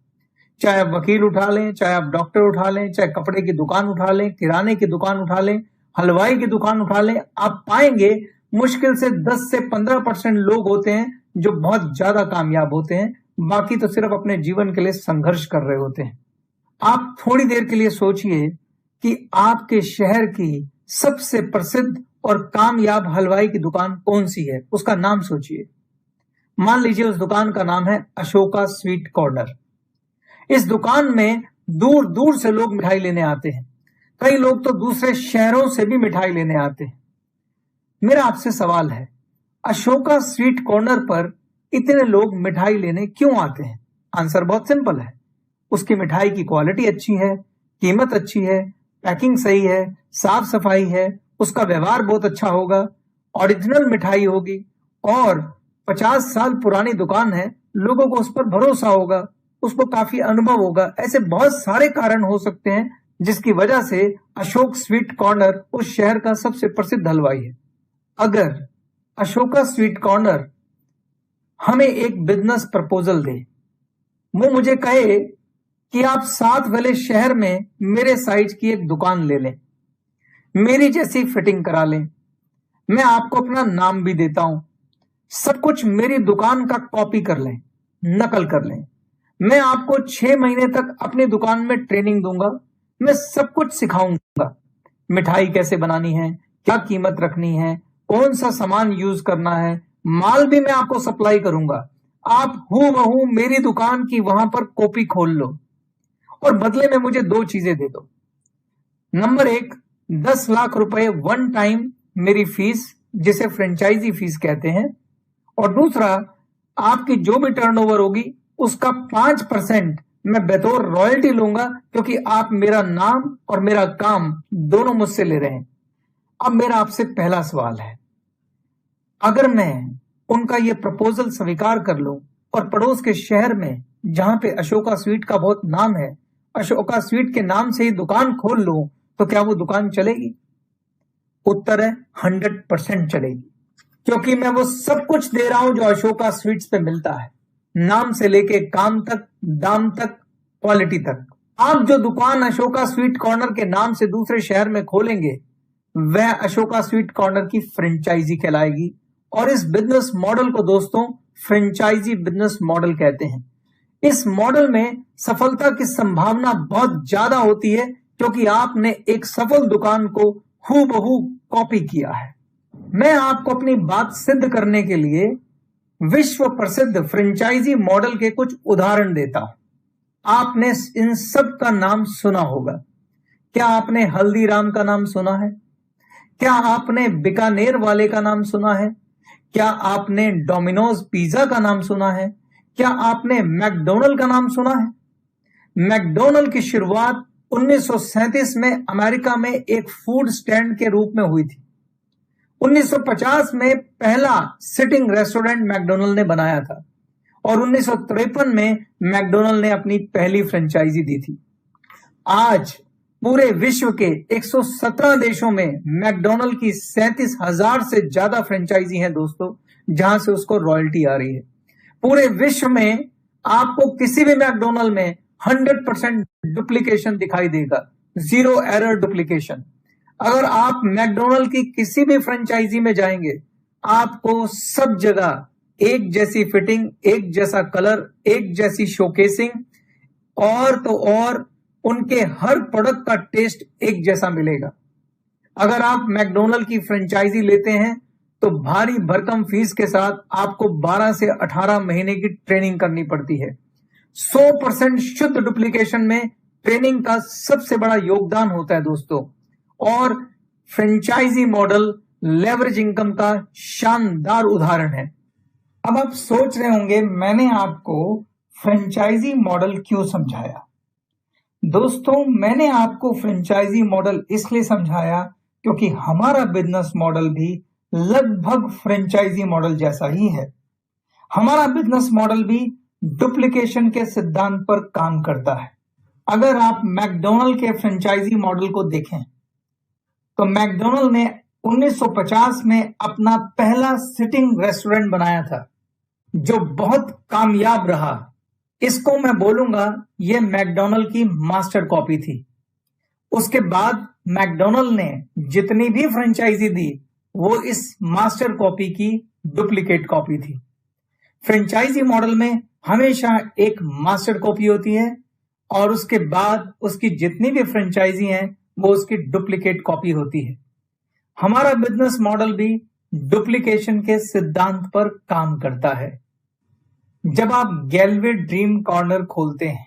चाहे आप वकील उठा लें, चाहे आप डॉक्टर उठा लें, चाहे कपड़े की दुकान उठा लें, किराने की दुकान उठा लें, हलवाई की दुकान उठा लें, आप पाएंगे मुश्किल से 10 से 15% लोग होते हैं जो बहुत ज्यादा कामयाब होते हैं। बाकी तो सिर्फ अपने जीवन के लिए संघर्ष कर रहे होते हैं। आप थोड़ी देर के लिए सोचिए कि आपके शहर की सबसे प्रसिद्ध और कामयाब हलवाई की दुकान कौन सी है, उसका नाम सोचिए। मान लीजिए उस दुकान का नाम है अशोका स्वीट कॉर्नर। इस दुकान में दूर दूर से लोग मिठाई लेने आते हैं। कई लोग तो दूसरे शहरों से भी मिठाई लेने आते हैं। मेरा आपसे सवाल है, अशोका स्वीट कॉर्नर पर इतने लोग मिठाई लेने क्यों आते हैं? आंसर बहुत सिंपल है। उसकी मिठाई की क्वालिटी अच्छी है, कीमत अच्छी है, पैकिंग सही है, साफ सफाई है, उसका व्यवहार बहुत अच्छा होगा, ओरिजिनल मिठाई होगी और 50 साल पुरानी दुकान है, लोगों को उस पर भरोसा होगा। उसको काफी अनुभव होगा। ऐसे बहुत सारे कारण हो सकते हैं जिसकी वजह से अशोक स्वीट कॉर्नर उस शहर का सबसे प्रसिद्ध हलवाई है। अगर अशोका स्वीट कॉर्नर हमें एक बिजनेस प्रपोजल दे, वो मुझे कहे कि आप साथ वाले शहर में मेरे साइज की एक दुकान ले लें, मेरी जैसी फिटिंग करा लें, मैं आपको अपना नाम भी देता हूं, सब कुछ मेरी दुकान का कॉपी कर लें, नकल कर लें, मैं आपको 6 महीने तक अपनी दुकान में ट्रेनिंग दूंगा, मैं सब कुछ सिखाऊंगा, मिठाई कैसे बनानी है, क्या कीमत रखनी है, कौन सा सामान यूज करना है, माल भी मैं आपको सप्लाई करूंगा, आप हूबहू मेरी दुकान की वहां पर कॉपी खोल लो और बदले में मुझे 2 चीजें दे दो। नंबर 1, 10 लाख रुपए वन टाइम मेरी फीस, जिसे फ्रेंचाइजी फीस कहते हैं, और दूसरा, आपकी जो भी टर्नओवर होगी उसका 5% मैं बतौर रॉयल्टी लूंगा, क्योंकि आप मेरा नाम और मेरा काम दोनों मुझसे ले रहे हैं। अब मेरा आपसे पहला सवाल है, अगर मैं उनका यह प्रपोजल स्वीकार कर लूं और पड़ोस के शहर में जहां पे अशोका स्वीट का बहुत नाम है, अशोका स्वीट के नाम से ही दुकान खोल लूं, तो क्या वो दुकान चलेगी? उत्तर है 100% चलेगी, क्योंकि मैं वो सब कुछ दे रहा हूं जो अशोका स्वीट्स पे मिलता है, नाम से लेके काम तक, दाम तक, क्वालिटी तक। आप जो दुकान अशोका स्वीट कॉर्नर के नाम से दूसरे शहर में खोलेंगे, वह अशोका स्वीट कॉर्नर की फ्रेंचाइजी कहलाएगी। और इस बिजनेस मॉडल को दोस्तों फ्रेंचाइजी बिजनेस मॉडल कहते हैं। इस मॉडल में सफलता की संभावना बहुत ज्यादा होती है, क्योंकि आपने एक सफल दुकान को हूबहू कॉपी किया है। मैं आपको अपनी बात सिद्ध करने के लिए विश्व प्रसिद्ध फ्रेंचाइजी मॉडल के कुछ उदाहरण देता हूं। आपने इन सब का नाम सुना होगा। क्या आपने हल्दीराम का नाम सुना है? क्या आपने बीकानेर वाले का नाम सुना है? क्या आपने डोमिनोज पिज्जा का नाम सुना है? क्या आपने मैकडोनल्ड का नाम सुना है? मैकडोनल्ड की शुरुआत 1937 में अमेरिका में एक फूड स्टैंड के रूप में हुई थी। 1950 में पहला सिटिंग रेस्टोरेंट मैकडोनल्ड ने बनाया था और 1953 में मैकडोनल्ड ने अपनी पहली फ्रेंचाइजी दी थी। आज पूरे विश्व के 117 देशों में मैकडोनल्ड की 37,000 से ज्यादा फ्रेंचाइजी हैं दोस्तों, जहां से उसको रॉयल्टी आ रही है। पूरे विश्व में आपको किसी भी मैकडोनल्ड में 100% डुप्लीकेशन दिखाई देगा, 0 एरर डुप्लीकेशन। अगर आप मैकडोनल्ड की किसी भी फ्रेंचाइजी में जाएंगे, आपको सब जगह एक जैसी फिटिंग, एक जैसा कलर, एक जैसी शोकेसिंग और तो और उनके हर प्रोडक्ट का टेस्ट एक जैसा मिलेगा। अगर आप मैकडोनल्ड की फ्रेंचाइजी लेते हैं तो भारी भरकम फीस के साथ आपको 12 से 18 महीने की ट्रेनिंग करनी पड़ती है। 100% शुद्ध डुप्लीकेशन में ट्रेनिंग का सबसे बड़ा योगदान होता है दोस्तों। और फ्रेंचाइजी मॉडल लेवरेज इनकम का शानदार उदाहरण है। अब आप सोच रहे होंगे मैंने आपको फ्रेंचाइजी मॉडल क्यों समझाया। दोस्तों, मैंने आपको फ्रेंचाइजी मॉडल इसलिए समझाया क्योंकि हमारा बिजनेस मॉडल भी लगभग फ्रेंचाइजी मॉडल जैसा ही है। हमारा बिजनेस मॉडल भी डुप्लीकेशन के सिद्धांत पर काम करता है। अगर आप मैकडोनल्ड के फ्रेंचाइजी मॉडल को देखें तो मैकडोनल्ड ने 1950 में अपना पहला सिटिंग रेस्टोरेंट बनाया था जो बहुत कामयाब रहा। इसको मैं बोलूंगा ये मैकडोनल्ड की मास्टर कॉपी थी। उसके बाद मैकडोनल्ड ने जितनी भी फ्रेंचाइजी दी वो इस मास्टर कॉपी की डुप्लीकेट कॉपी थी। फ्रेंचाइजी मॉडल में हमेशा एक मास्टर कॉपी होती है और उसके बाद उसकी जितनी भी फ्रेंचाइजी हैं वो उसकी डुप्लीकेट कॉपी होती है। हमारा बिजनेस मॉडल भी डुप्लीकेशन के सिद्धांत पर काम करता है। जब आप गैलवे ड्रीम कॉर्नर खोलते हैं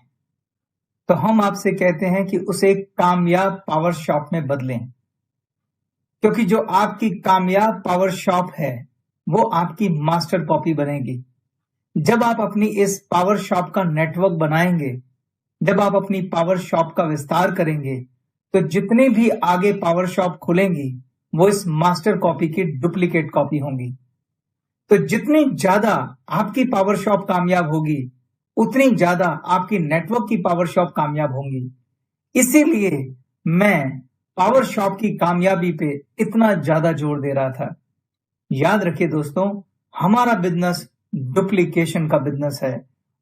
तो हम आपसे कहते हैं कि उसे एक कामयाब पावर शॉप में बदलें, क्योंकि जो आपकी कामयाब पावर शॉप है वो आपकी मास्टर कॉपी बनेगी। जब आप अपनी इस पावर शॉप का नेटवर्क बनाएंगे, जब आप अपनी पावर शॉप का विस्तार करेंगे, तो जितनी भी आगे पावर शॉप खुलेंगी वो इस मास्टर कॉपी की डुप्लीकेट कॉपी होंगी। तो जितनी ज्यादा आपकी पावर शॉप कामयाब होगी उतनी ज्यादा आपकी नेटवर्क की पावर शॉप कामयाब होंगी। इसीलिए मैं पावर शॉप की कामयाबी पे इतना ज्यादा जोर दे रहा था। याद रखिए दोस्तों, हमारा बिजनेस डुप्लीकेशन का बिजनेस है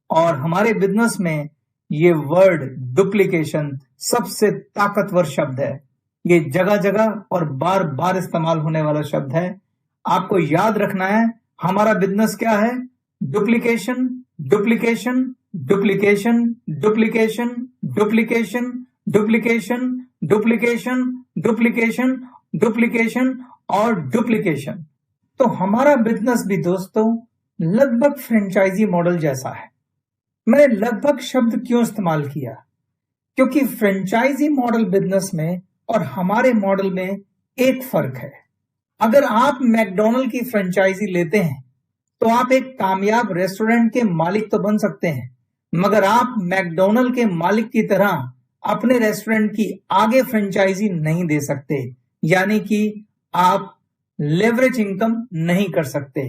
और हमारे बिजनेस में ये वर्ड डुप्लीकेशन सबसे ताकतवर शब्द है। ये जगह जगह और बार बार इस्तेमाल होने वाला शब्द है। आपको याद रखना है हमारा बिजनेस क्या है। Duplication, duplication, duplication, duplication, duplication, duplication, duplication, duplication, duplication और डुप्लीकेशन। तो हमारा बिजनेस भी दोस्तों लगभग फ्रेंचाइजी मॉडल जैसा है। मैंने लगभग शब्द क्यों इस्तेमाल किया? क्योंकि फ्रेंचाइजी मॉडल बिजनेस में और हमारे मॉडल में एक फर्क है। अगर आप मैकडॉनल्ड की फ्रेंचाइजी लेते हैं तो आप एक कामयाब रेस्टोरेंट के मालिक तो बन सकते हैं, मगर आप मैकडॉनल्ड के मालिक की तरह अपने रेस्टोरेंट की आगे फ्रेंचाइजी नहीं दे सकते, यानी कि आप लेवरेज इनकम नहीं कर सकते।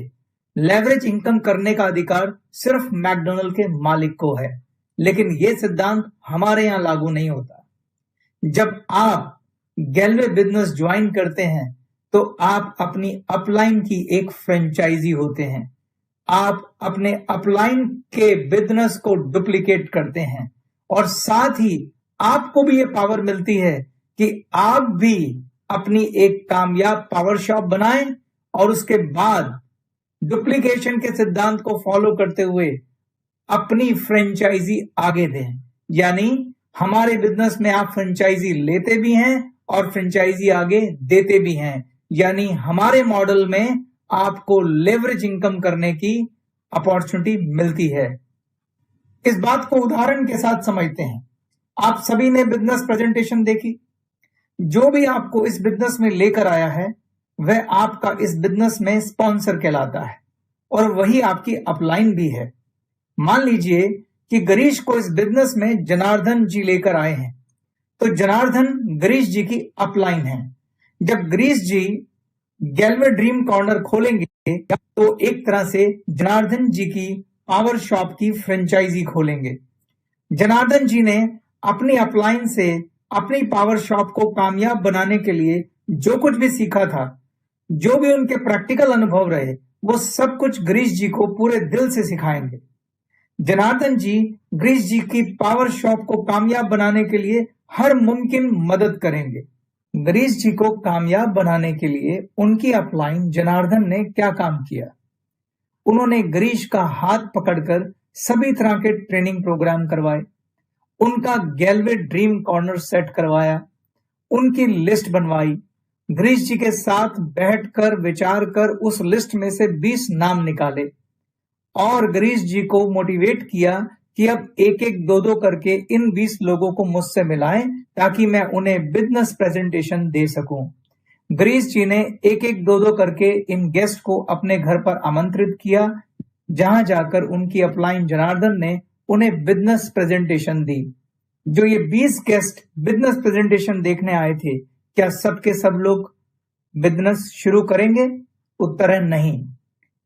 लेवरेज इनकम करने का अधिकार सिर्फ मैकडॉनल्ड के मालिक को है, लेकिन यह सिद्धांत हमारे यहां लागू नहीं होता। जब आप गैलवे बिजनेस ज्वाइन करते हैं तो आप अपनी अपलाइन की एक फ्रेंचाइजी होते हैं। आप अपने अपलाइन के बिजनेस को डुप्लीकेट करते हैं और साथ ही आपको भी ये पावर मिलती है कि आप भी अपनी एक कामयाब पावर शॉप बनाएं और उसके बाद डुप्लीकेशन के सिद्धांत को फॉलो करते हुए अपनी फ्रेंचाइजी आगे दें। यानी हमारे बिजनेस में आप फ्रेंचाइजी लेते भी हैं और फ्रेंचाइजी आगे देते भी हैं। यानी हमारे मॉडल में आपको लेवरेज इनकम करने की अपॉर्चुनिटी मिलती है। इस बात को उदाहरण के साथ समझते हैं। आप सभी ने बिजनेस प्रेजेंटेशन देखी। जो भी आपको इस बिजनेस में लेकर आया है वह आपका इस बिजनेस में स्पॉन्सर कहलाता है और वही आपकी अपलाइन भी है। मान लीजिए कि गिरीश को इस बिजनेस में जनार्दन जी लेकर आए हैं, तो जनार्दन गिरीश जी की अपलाइन है। जब गिरीश जी गैलवे ड्रीम कॉर्नर खोलेंगे तो एक तरह से जनार्दन जी की पावर शॉप की फ्रेंचाइजी खोलेंगे। जनार्दन जी ने अपनी अपलाइन से अपनी पावर शॉप को कामयाब बनाने के लिए जो कुछ भी सीखा था, जो भी उनके प्रैक्टिकल अनुभव रहे, वो सब कुछ गिरीश जी को पूरे दिल से सिखाएंगे। जनार्दन जी गिरीश जी की पावर शॉप को कामयाब बनाने के लिए हर मुमकिन मदद करेंगे। गिरीश जी को कामयाब बनाने के लिए उनकी अपलाइन जनार्दन ने क्या काम किया? उन्होंने गिरीश का हाथ पकड़कर सभी तरह के ट्रेनिंग प्रोग्राम करवाए, उनका गैलवे ड्रीम कॉर्नर सेट करवाया, उनकी लिस्ट बनवाई, गिरीश जी के साथ बैठकर विचार कर उस लिस्ट में से 20 नाम निकाले और गिरीश जी को मोटिवेट किया कि अब एक एक दो दो करके इन 20 लोगों को मुझसे मिलाएं ताकि मैं उन्हें बिजनेस प्रेजेंटेशन दे सकूं। गिरीश जी ने एक एक दो दो करके इन गेस्ट को अपने घर पर आमंत्रित किया, जहां जाकर उनकी अपलाइन जनार्दन ने उन्हें बिजनेस प्रेजेंटेशन दी। जो ये 20 गेस्ट बिजनेस प्रेजेंटेशन देखने आए थे, क्या सबके सब लोग बिजनेस शुरू करेंगे? उत्तर है नहीं।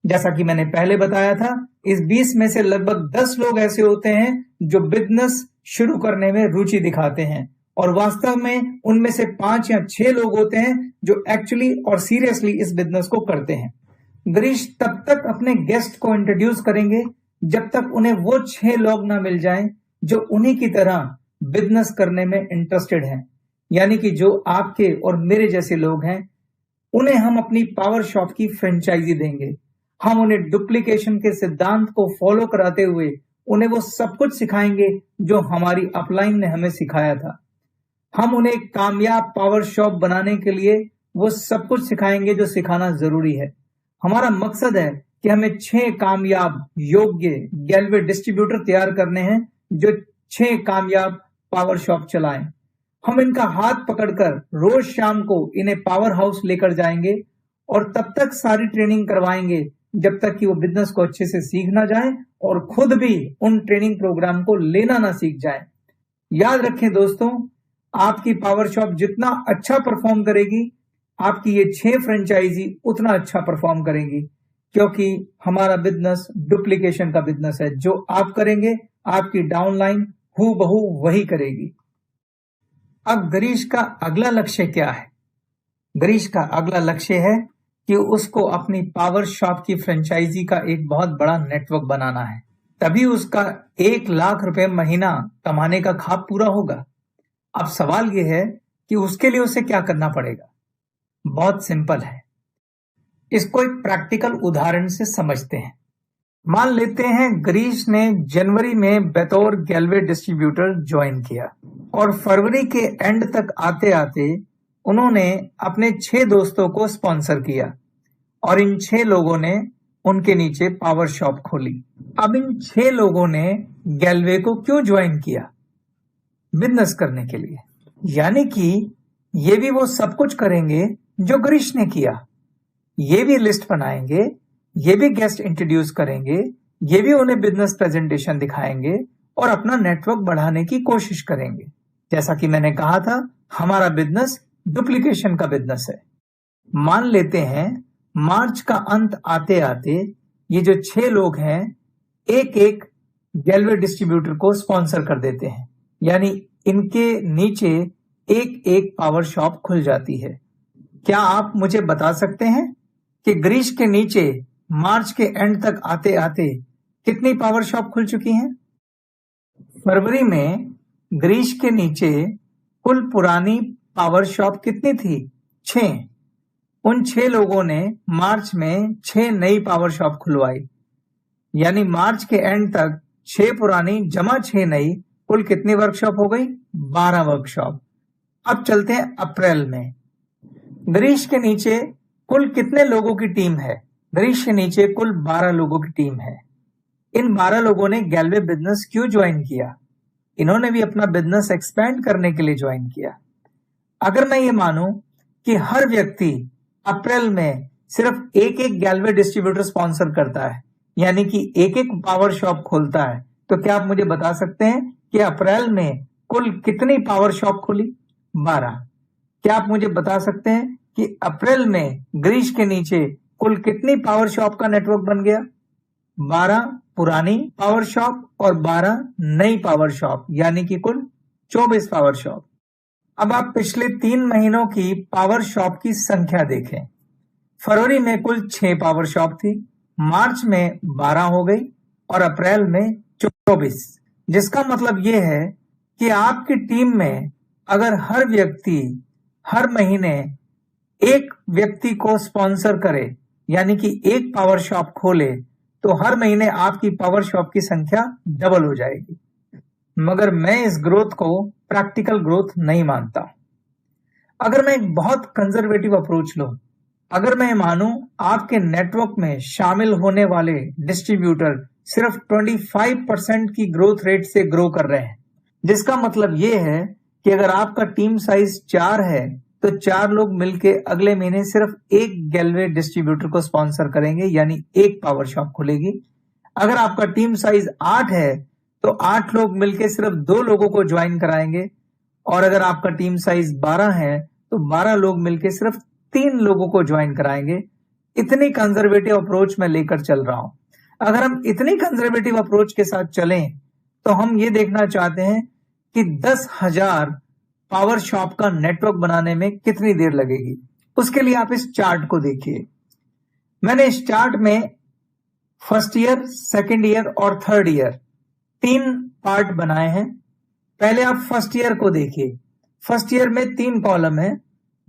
जैसा कि मैंने पहले बताया था, इस 20 में से लगभग 10 लोग ऐसे होते हैं जो बिजनेस शुरू करने में रुचि दिखाते हैं और वास्तव में उनमें से 5 या 6 लोग होते हैं जो एक्चुअली और सीरियसली इस बिजनेस को करते हैं। गिरीश तब तक अपने गेस्ट को इंट्रोड्यूस करेंगे जब तक उन्हें वो 6 लोग ना मिल जाएं जो उन्हीं की तरह बिजनेस करने में इंटरेस्टेड हैं, यानी कि जो आपके और मेरे जैसे लोग हैं। उन्हें हम अपनी पावर शॉप की फ्रेंचाइजी देंगे। हम उन्हें डुप्लीकेशन के सिद्धांत को फॉलो कराते हुए उन्हें वो सब कुछ सिखाएंगे जो हमारी अपलाइन ने हमें सिखाया था। हम उन्हें कामयाब पावर शॉप बनाने के लिए वो सब कुछ सिखाएंगे जो सिखाना जरूरी है। हमारा मकसद है कि हमें 6 कामयाब योग्य गैलवे डिस्ट्रीब्यूटर तैयार करने हैं जो 6 कामयाब पावर शॉप चलाएं। हम इनका हाथ पकड़कर रोज शाम को इन्हें पावर हाउस लेकर जाएंगे और तब तक सारी ट्रेनिंग करवाएंगे जब तक कि वो बिजनेस को अच्छे से सीख ना जाए और खुद भी उन ट्रेनिंग प्रोग्राम को लेना ना सीख जाए। याद रखें दोस्तों, आपकी पावर शॉप जितना अच्छा परफॉर्म करेगी, आपकी ये 6 फ्रेंचाइजी उतना अच्छा परफॉर्म करेंगी, क्योंकि हमारा बिजनेस डुप्लीकेशन का बिजनेस है। जो आप करेंगे आपकी डाउनलाइन हूबहू वही करेगी। अब गिरीश का अगला लक्ष्य क्या है? गिरीश का अगला लक्ष्य है कि उसको अपनी पावर शॉप की फ्रेंचाइजी का एक बहुत बड़ा नेटवर्क बनाना है, तभी उसका 1 लाख रुपए महीना कमाने का ख्वाब पूरा होगा। अब सवाल यह है कि उसके लिए उसे क्या करना पड़ेगा। बहुत सिंपल है, इसको एक प्रैक्टिकल उदाहरण से समझते हैं। मान लेते हैं गिरीश ने जनवरी में बतौर गैलवे डिस्ट्रीब्यूटर ज्वाइन किया और फरवरी के एंड तक आते आते उन्होंने अपने 6 दोस्तों को स्पॉन्सर किया और इन 6 लोगों ने उनके नीचे पावर शॉप खोली। अब इन 6 लोगों ने गैलवे को क्यों ज्वाइन किया? बिजनेस करने के लिए। यानी कि ये भी वो सब कुछ करेंगे जो गिरीश ने किया। ये भी लिस्ट बनाएंगे, ये भी गेस्ट इंट्रोड्यूस करेंगे, ये भी उन्हें बिजनेस प्रेजेंटेशन दिखाएंगे और अपना नेटवर्क बढ़ाने की कोशिश करेंगे। जैसा कि मैंने कहा था, हमारा बिजनेस डुप्लीकेशन का बिजनेस है। मान लेते हैं मार्च का अंत आते आते ये जो 6 लोग हैं एक एक गैलवे डिस्ट्रीब्यूटर को स्पॉन्सर कर देते हैं, यानी इनके नीचे एक एक पावर शॉप खुल जाती है। क्या आप मुझे बता सकते हैं कि गिरीश के नीचे मार्च के एंड तक आते आते कितनी पावर शॉप खुल चुकी हैं? फरवरी में गिरीश के नीचे कुल पुरानी पावर शॉप कितनी थी? 6। उन 6 लोगों ने मार्च में 6 नई पावर शॉप खुलवाई, यानी मार्च के एंड तक 6 पुरानी जमा 6 नई, कुल कितनी वर्कशॉप हो गई? 12 वर्कशॉप। अब चलते हैं अप्रैल में। गिरीश के नीचे कुल कितने लोगों की टीम है? गिरीश के नीचे कुल 12 लोगों की टीम है। इन 12 लोगों ने गैलवे बिजनेस क्यों ज्वाइन किया? इन्होंने भी अपना बिजनेस एक्सपैंड करने के लिए ज्वाइन किया। अगर मैं ये मानूं कि हर व्यक्ति अप्रैल में सिर्फ एक एक गैलवे डिस्ट्रीब्यूटर स्पॉन्सर करता है, यानी कि एक एक पावर शॉप खोलता है, तो क्या आप मुझे बता सकते हैं कि अप्रैल में कुल कितनी पावर शॉप खुली? 12। क्या आप मुझे बता सकते हैं कि अप्रैल में गिरीश के नीचे कुल कितनी पावर शॉप का नेटवर्क बन गया? 12 पुरानी पावर शॉप और 12 नई पावर शॉप, यानी कि कुल 24 पावर शॉप। अब आप पिछले 3 महीनों की पावर शॉप की संख्या देखें। फरवरी में कुल 6 पावर शॉप थी, मार्च में 12 हो गई और अप्रैल में 24, जिसका मतलब यह है कि आपकी टीम में अगर हर व्यक्ति हर महीने एक व्यक्ति को स्पॉन्सर करे, यानी कि एक पावर शॉप खोले, तो हर महीने आपकी पावर शॉप की संख्या डबल हो जाएगी। मगर मैं इस ग्रोथ को प्रैक्टिकल ग्रोथ नहीं मानता। अगर मैं एक बहुत कंजर्वेटिव अप्रोच लूं, अगर मैं मानूं आपके नेटवर्क में शामिल होने वाले डिस्ट्रीब्यूटर सिर्फ 25% की ग्रोथ रेट से ग्रो कर रहे हैं, जिसका मतलब यह है कि अगर आपका टीम साइज 4 है तो 4 लोग मिलके अगले महीने सिर्फ एक गैलवे डिस्ट्रीब्यूटर को स्पॉन्सर करेंगे, यानी एक पावर शॉप खुलेगी। अगर आपका टीम साइज 8 है तो 8 लोग मिलके सिर्फ 2 लोगों को ज्वाइन कराएंगे, और अगर आपका टीम साइज 12 है तो 12 लोग मिलके सिर्फ 3 लोगों को ज्वाइन कराएंगे। इतनी कंजर्वेटिव अप्रोच मैं लेकर चल रहा हूं। अगर हम इतनी कंजर्वेटिव अप्रोच के साथ चलें तो हम ये देखना चाहते हैं कि 10,000 पावर शॉप का नेटवर्क बनाने में कितनी देर लगेगी। उसके लिए आप इस चार्ट को देखिए। मैंने इस चार्ट में फर्स्ट ईयर, सेकेंड ईयर और थर्ड ईयर 3 पार्ट बनाए हैं। पहले आप फर्स्ट ईयर को देखिए। फर्स्ट ईयर में 3 कॉलम है,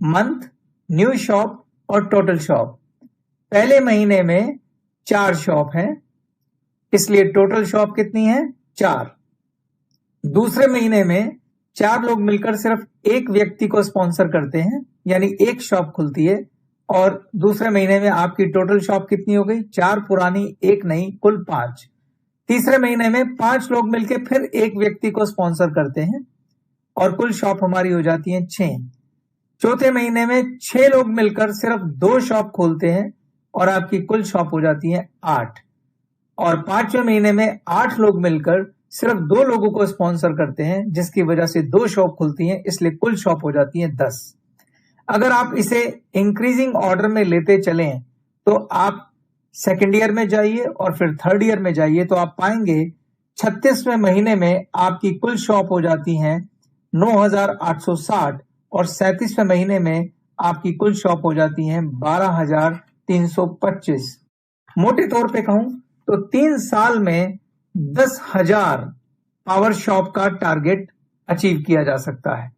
मंथ, न्यू शॉप और टोटल शॉप। पहले महीने में 4 शॉप है, इसलिए टोटल शॉप कितनी है? 4। दूसरे महीने में 4 लोग मिलकर सिर्फ एक व्यक्ति को स्पॉन्सर करते हैं, यानी एक शॉप खुलती है, और दूसरे महीने में आपकी टोटल शॉप कितनी हो गई? 4 पुरानी, 1 नई, कुल 5। तीसरे महीने में 5 लोग मिलकर फिर एक व्यक्ति को स्पॉन्सर करते हैं और कुल शॉप हमारी हो जाती है 6। चौथे महीने में 6 लोग मिलकर सिर्फ 2 शॉप खोलते हैं और आपकी कुल शॉप हो जाती है 8। और 5वें महीने में 8 लोग मिलकर सिर्फ 2 लोगों को स्पॉन्सर करते हैं, जिसकी वजह से 2 शॉप खुलती हैं, इसलिए कुल शॉप हो जाती है 10। अगर आप इसे इंक्रीजिंग ऑर्डर में लेते चलें तो आप सेकेंड ईयर में जाइए और फिर थर्ड ईयर में जाइए तो आप पाएंगे 36वें महीने में आपकी कुल शॉप हो जाती हैं 9,860 और 37वें महीने में आपकी कुल शॉप हो जाती हैं 12,325। मोटे तौर पे कहूं तो 3 साल में 10,000 पावर शॉप का टारगेट अचीव किया जा सकता है।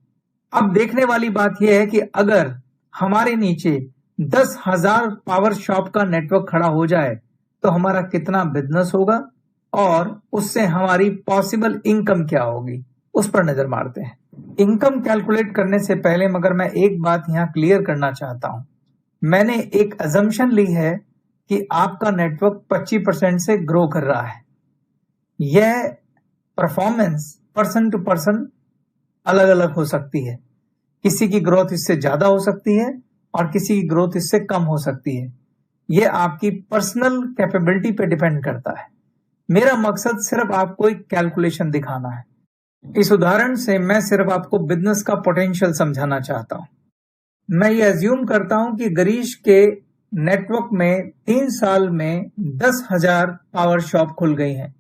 अब देखने वाली बात यह है कि अगर हमारे नीचे 10,000 पावर शॉप का नेटवर्क खड़ा हो जाए तो हमारा कितना बिजनेस होगा और उससे हमारी पॉसिबल इनकम क्या होगी, उस पर नजर मारते हैं। इनकम कैलकुलेट करने से पहले मगर मैं एक बात यहां क्लियर करना चाहता हूं। मैंने एक अजम्पशन ली है कि आपका नेटवर्क 25% से ग्रो कर रहा है। यह परफॉर्मेंस पर्सन टू पर्सन अलग अलग हो सकती है। किसी की ग्रोथ इससे ज्यादा हो सकती है और किसी की ग्रोथ इससे कम हो सकती है। यह आपकी पर्सनल कैपेबिलिटी पे डिपेंड करता है। मेरा मकसद सिर्फ आपको एक कैलकुलेशन दिखाना है। इस उदाहरण से मैं सिर्फ आपको बिजनेस का पोटेंशियल समझाना चाहता हूं। मैं ये अज्यूम करता हूं कि गिरीश के नेटवर्क में 3 साल में 10,000 पावर शॉप खुल गई हैं।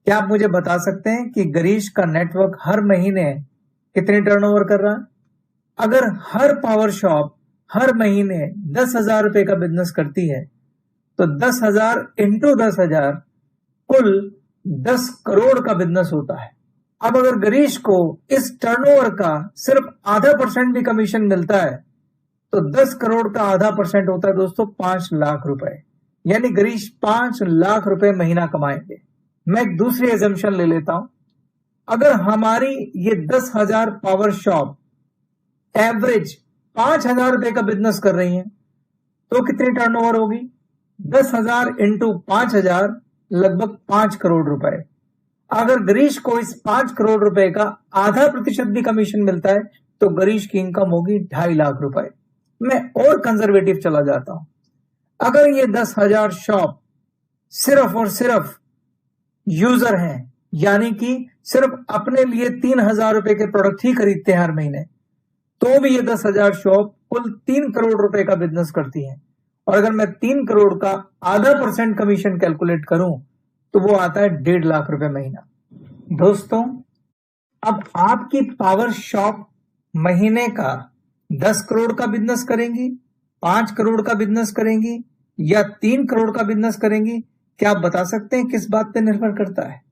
क्या आप मुझे बता सकते हैं कि गिरीश का नेटवर्क हर महीने कितने टर्नओवर कर रहा है? अगर हर पावर शॉप हर महीने 10,000 रुपए का बिजनेस करती है तो 10,000 इंटू 10,000 कुल 10 करोड़ का बिजनेस होता है। अब अगर गिरीश को इस टर्नओवर का सिर्फ आधा % भी कमीशन मिलता है तो 10 करोड़ का आधा % होता है दोस्तों 5 लाख रुपए, यानी गिरीश 5 लाख रुपए महीना कमाएंगे। मैं एक दूसरी एजम्पशन ले लेता हूं। अगर हमारी ये 10,000 पावर शॉप एवरेज 5,000 रुपए का बिजनेस कर रही हैं तो कितनी टर्नओवर होगी? 10,000 इंटू 5,000 लगभग 5 करोड़ रुपए। अगर गिरीश को इस 5 करोड़ रुपए का आधा % भी कमीशन मिलता है तो गिरीश की इनकम होगी 2.5 लाख रुपए। मैं और कंजर्वेटिव चला जाता हूं। अगर ये 10,000 शॉप सिर्फ और सिर्फ यूजर हैं, यानी कि सिर्फ अपने लिए 3,000 रुपए के प्रोडक्ट ही खरीदते हैं हर महीने, तो भी ये 10,000 शॉप कुल 3 करोड़ रुपए का बिजनेस करती हैं। और अगर मैं 3 करोड़ का आधा % कमीशन कैलकुलेट करूं तो वो आता है 1.5 लाख रुपए महीना। दोस्तों, अब आपकी पावर शॉप महीने का 10 करोड़ का बिजनेस करेंगी, 5 करोड़ का बिजनेस करेंगी या 3 करोड़ का बिजनेस करेंगी? क्या आप बता सकते हैं किस बात पे निर्भर करता है?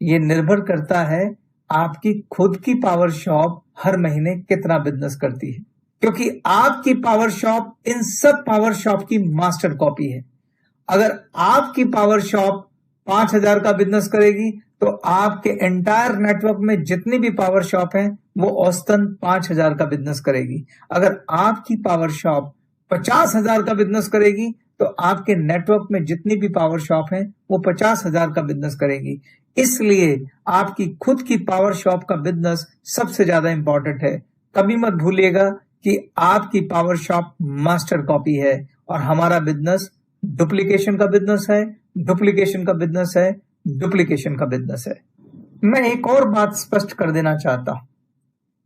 ये निर्भर करता है आपकी खुद की पावर शॉप हर महीने कितना बिजनेस करती है, क्योंकि आपकी पावर शॉप इन सब पावर शॉप की मास्टर कॉपी है। अगर आपकी पावर शॉप 5,000 का बिजनेस करेगी तो आपके एंटायर नेटवर्क में जितनी भी पावर शॉप है वो औसतन 5,000 का बिजनेस करेगी। अगर आपकी पावर शॉप 50,000 का बिजनेस करेगी तो आपके नेटवर्क में जितनी भी पावर शॉप है वो 50,000 का बिजनेस करेगी। इसलिए आपकी खुद की पावर शॉप का बिजनेस सबसे ज्यादा इंपॉर्टेंट है। कभी मत भूलिएगा कि आपकी पावर शॉप मास्टर कॉपी है और हमारा बिजनेस डुप्लीकेशन का बिजनेस है, डुप्लीकेशन का बिजनेस है, डुप्लीकेशन का बिजनेस है। मैं एक और बात स्पष्ट कर देना चाहता हूं।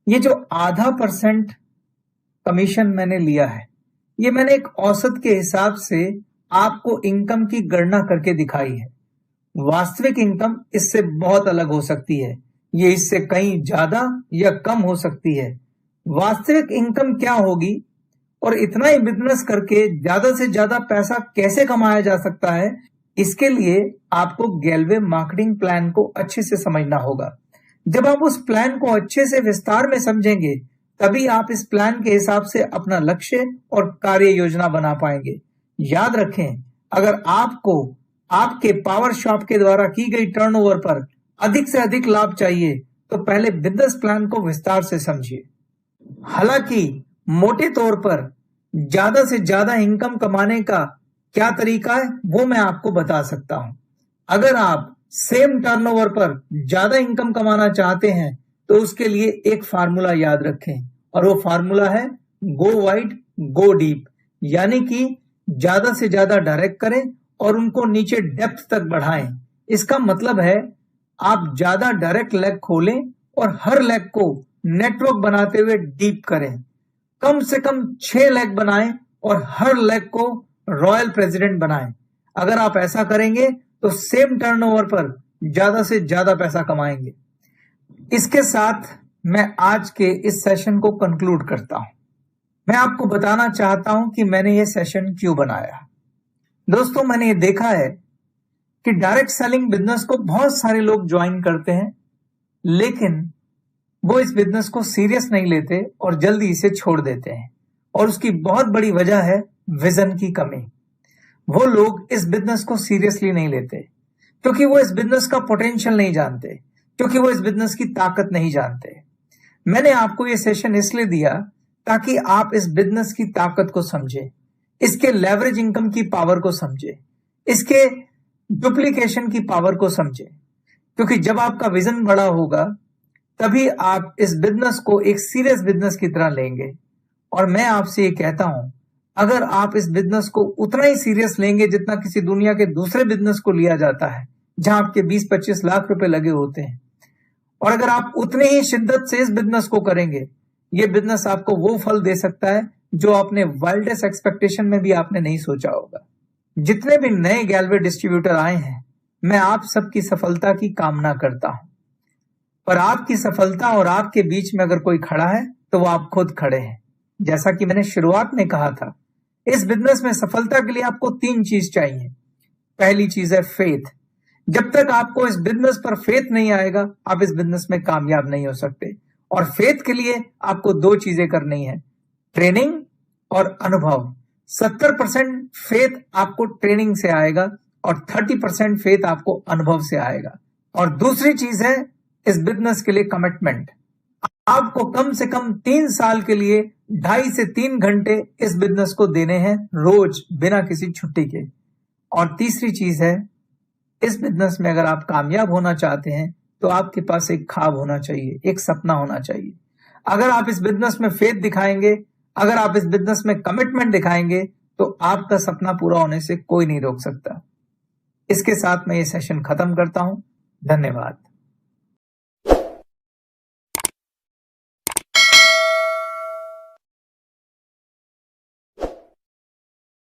ये जो आधा % कमीशन मैंने लिया है, ये मैंने एक औसत के हिसाब से आपको इनकम की गणना करके दिखाई है। वास्तविक इनकम इससे बहुत अलग हो सकती है। ये इससे कहीं ज्यादा या कम हो सकती है। वास्तविक इनकम क्या होगी और इतना ही बिजनेस करके ज्यादा से ज्यादा पैसा कैसे कमाया जा सकता है, इसके लिए आपको गैलवे मार्केटिंग प्लान को अच्छे से समझना होगा। जब आप उस प्लान को अच्छे से विस्तार में समझेंगे तभी आप इस प्लान के हिसाब से अपना लक्ष्य और कार्य योजना बना पाएंगे। याद रखें, अगर आपको आपके पावर शॉप के द्वारा की गई टर्नओवर पर अधिक से अधिक लाभ चाहिए तो पहले बिजनेस प्लान को विस्तार से समझिए। हालांकि मोटे तौर पर ज्यादा से ज्यादा इनकम कमाने का क्या तरीका है वो मैं आपको बता सकता हूं। अगर आप सेम टर्नओवर पर ज्यादा इनकम कमाना चाहते हैं तो उसके लिए एक फार्मूला याद रखें और वो फार्मूला है गो वाइड गो डीप, यानी कि ज्यादा से ज्यादा डायरेक्ट करें और उनको नीचे डेप्थ तक बढ़ाएं। इसका मतलब है आप ज्यादा डायरेक्ट लेग खोलें और हर लेग को नेटवर्क बनाते हुए डीप करें। कम से कम 6 लेग बनाएं और हर लेग को रॉयल प्रेसिडेंट बनाएं। अगर आप ऐसा करेंगे तो सेम टर्नओवर पर ज्यादा से ज्यादा पैसा कमाएंगे। इसके साथ मैं आज के इस सेशन को कंक्लूड करता हूं। मैं आपको बताना चाहता हूं कि मैंने ये सेशन क्यों बनाया। दोस्तों, मैंने ये देखा है कि डायरेक्ट सेलिंग बिजनेस को बहुत सारे लोग ज्वाइन करते हैं, लेकिन वो इस बिजनेस को सीरियस नहीं लेते और जल्दी इसे छोड़ देते हैं। और उसकी बहुत बड़ी वजह है विजन की कमी। वो लोग इस बिजनेस को सीरियसली नहीं लेते क्योंकि वो इस बिजनेस का पोटेंशियल नहीं जानते, क्योंकि वो इस बिजनेस की ताकत नहीं जानते। मैंने आपको ये सेशन इसलिए दिया ताकि आप इस बिजनेस की ताकत को समझें, इसके लेवरेज इनकम की पावर को समझें, इसके डुप्लीकेशन की पावर को समझें। क्योंकि जब आपका विजन बड़ा होगा तभी आप इस बिजनेस को एक सीरियस बिजनेस की तरह लेंगे। और मैं आपसे ये कहता हूं, अगर आप इस बिजनेस को उतना ही सीरियस लेंगे जितना किसी दुनिया के दूसरे बिजनेस को लिया जाता है जहां आपके 20-25 लाख रुपए लगे होते हैं, और अगर आप उतने ही शिद्दत से इस बिजनेस को करेंगे, ये बिजनेस आपको वो फल दे सकता है जो आपने वाइल्डेस्ट एक्सपेक्टेशन में भी आपने नहीं सोचा होगा। जितने भी नए गैलवे डिस्ट्रीब्यूटर आए हैं, मैं आप सबकी सफलता की कामना करता हूं। पर आपकी सफलता और आपके बीच में अगर कोई खड़ा है तो वो आप खुद खड़े हैं। जैसा कि मैंने शुरुआत में कहा था, इस बिजनेस में सफलता के लिए आपको 3 चीज चाहिए। पहली चीज है फेथ। जब तक आपको इस बिजनेस पर फेथ नहीं आएगा, आप इस बिजनेस में कामयाब नहीं हो सकते। और फेथ के लिए आपको 2 चीजें करनी है, ट्रेनिंग और अनुभव। 70% फेथ आपको ट्रेनिंग से आएगा और 30% फेथ आपको अनुभव से आएगा। और दूसरी चीज है इस बिजनेस के लिए कमिटमेंट। आपको कम से कम 3 साल के लिए 2.5 से 3 घंटे इस बिजनेस को देने हैं रोज, बिना किसी छुट्टी के। और तीसरी चीज है, इस बिजनेस में अगर आप कामयाब होना चाहते हैं तो आपके पास एक ख्वाब होना चाहिए, एक सपना होना चाहिए। अगर आप इस बिजनेस में फेथ दिखाएंगे, अगर आप इस बिजनेस में कमिटमेंट दिखाएंगे, तो आपका सपना पूरा होने से कोई नहीं रोक सकता। इसके साथ मैं ये सेशन खत्म करता हूं। धन्यवाद।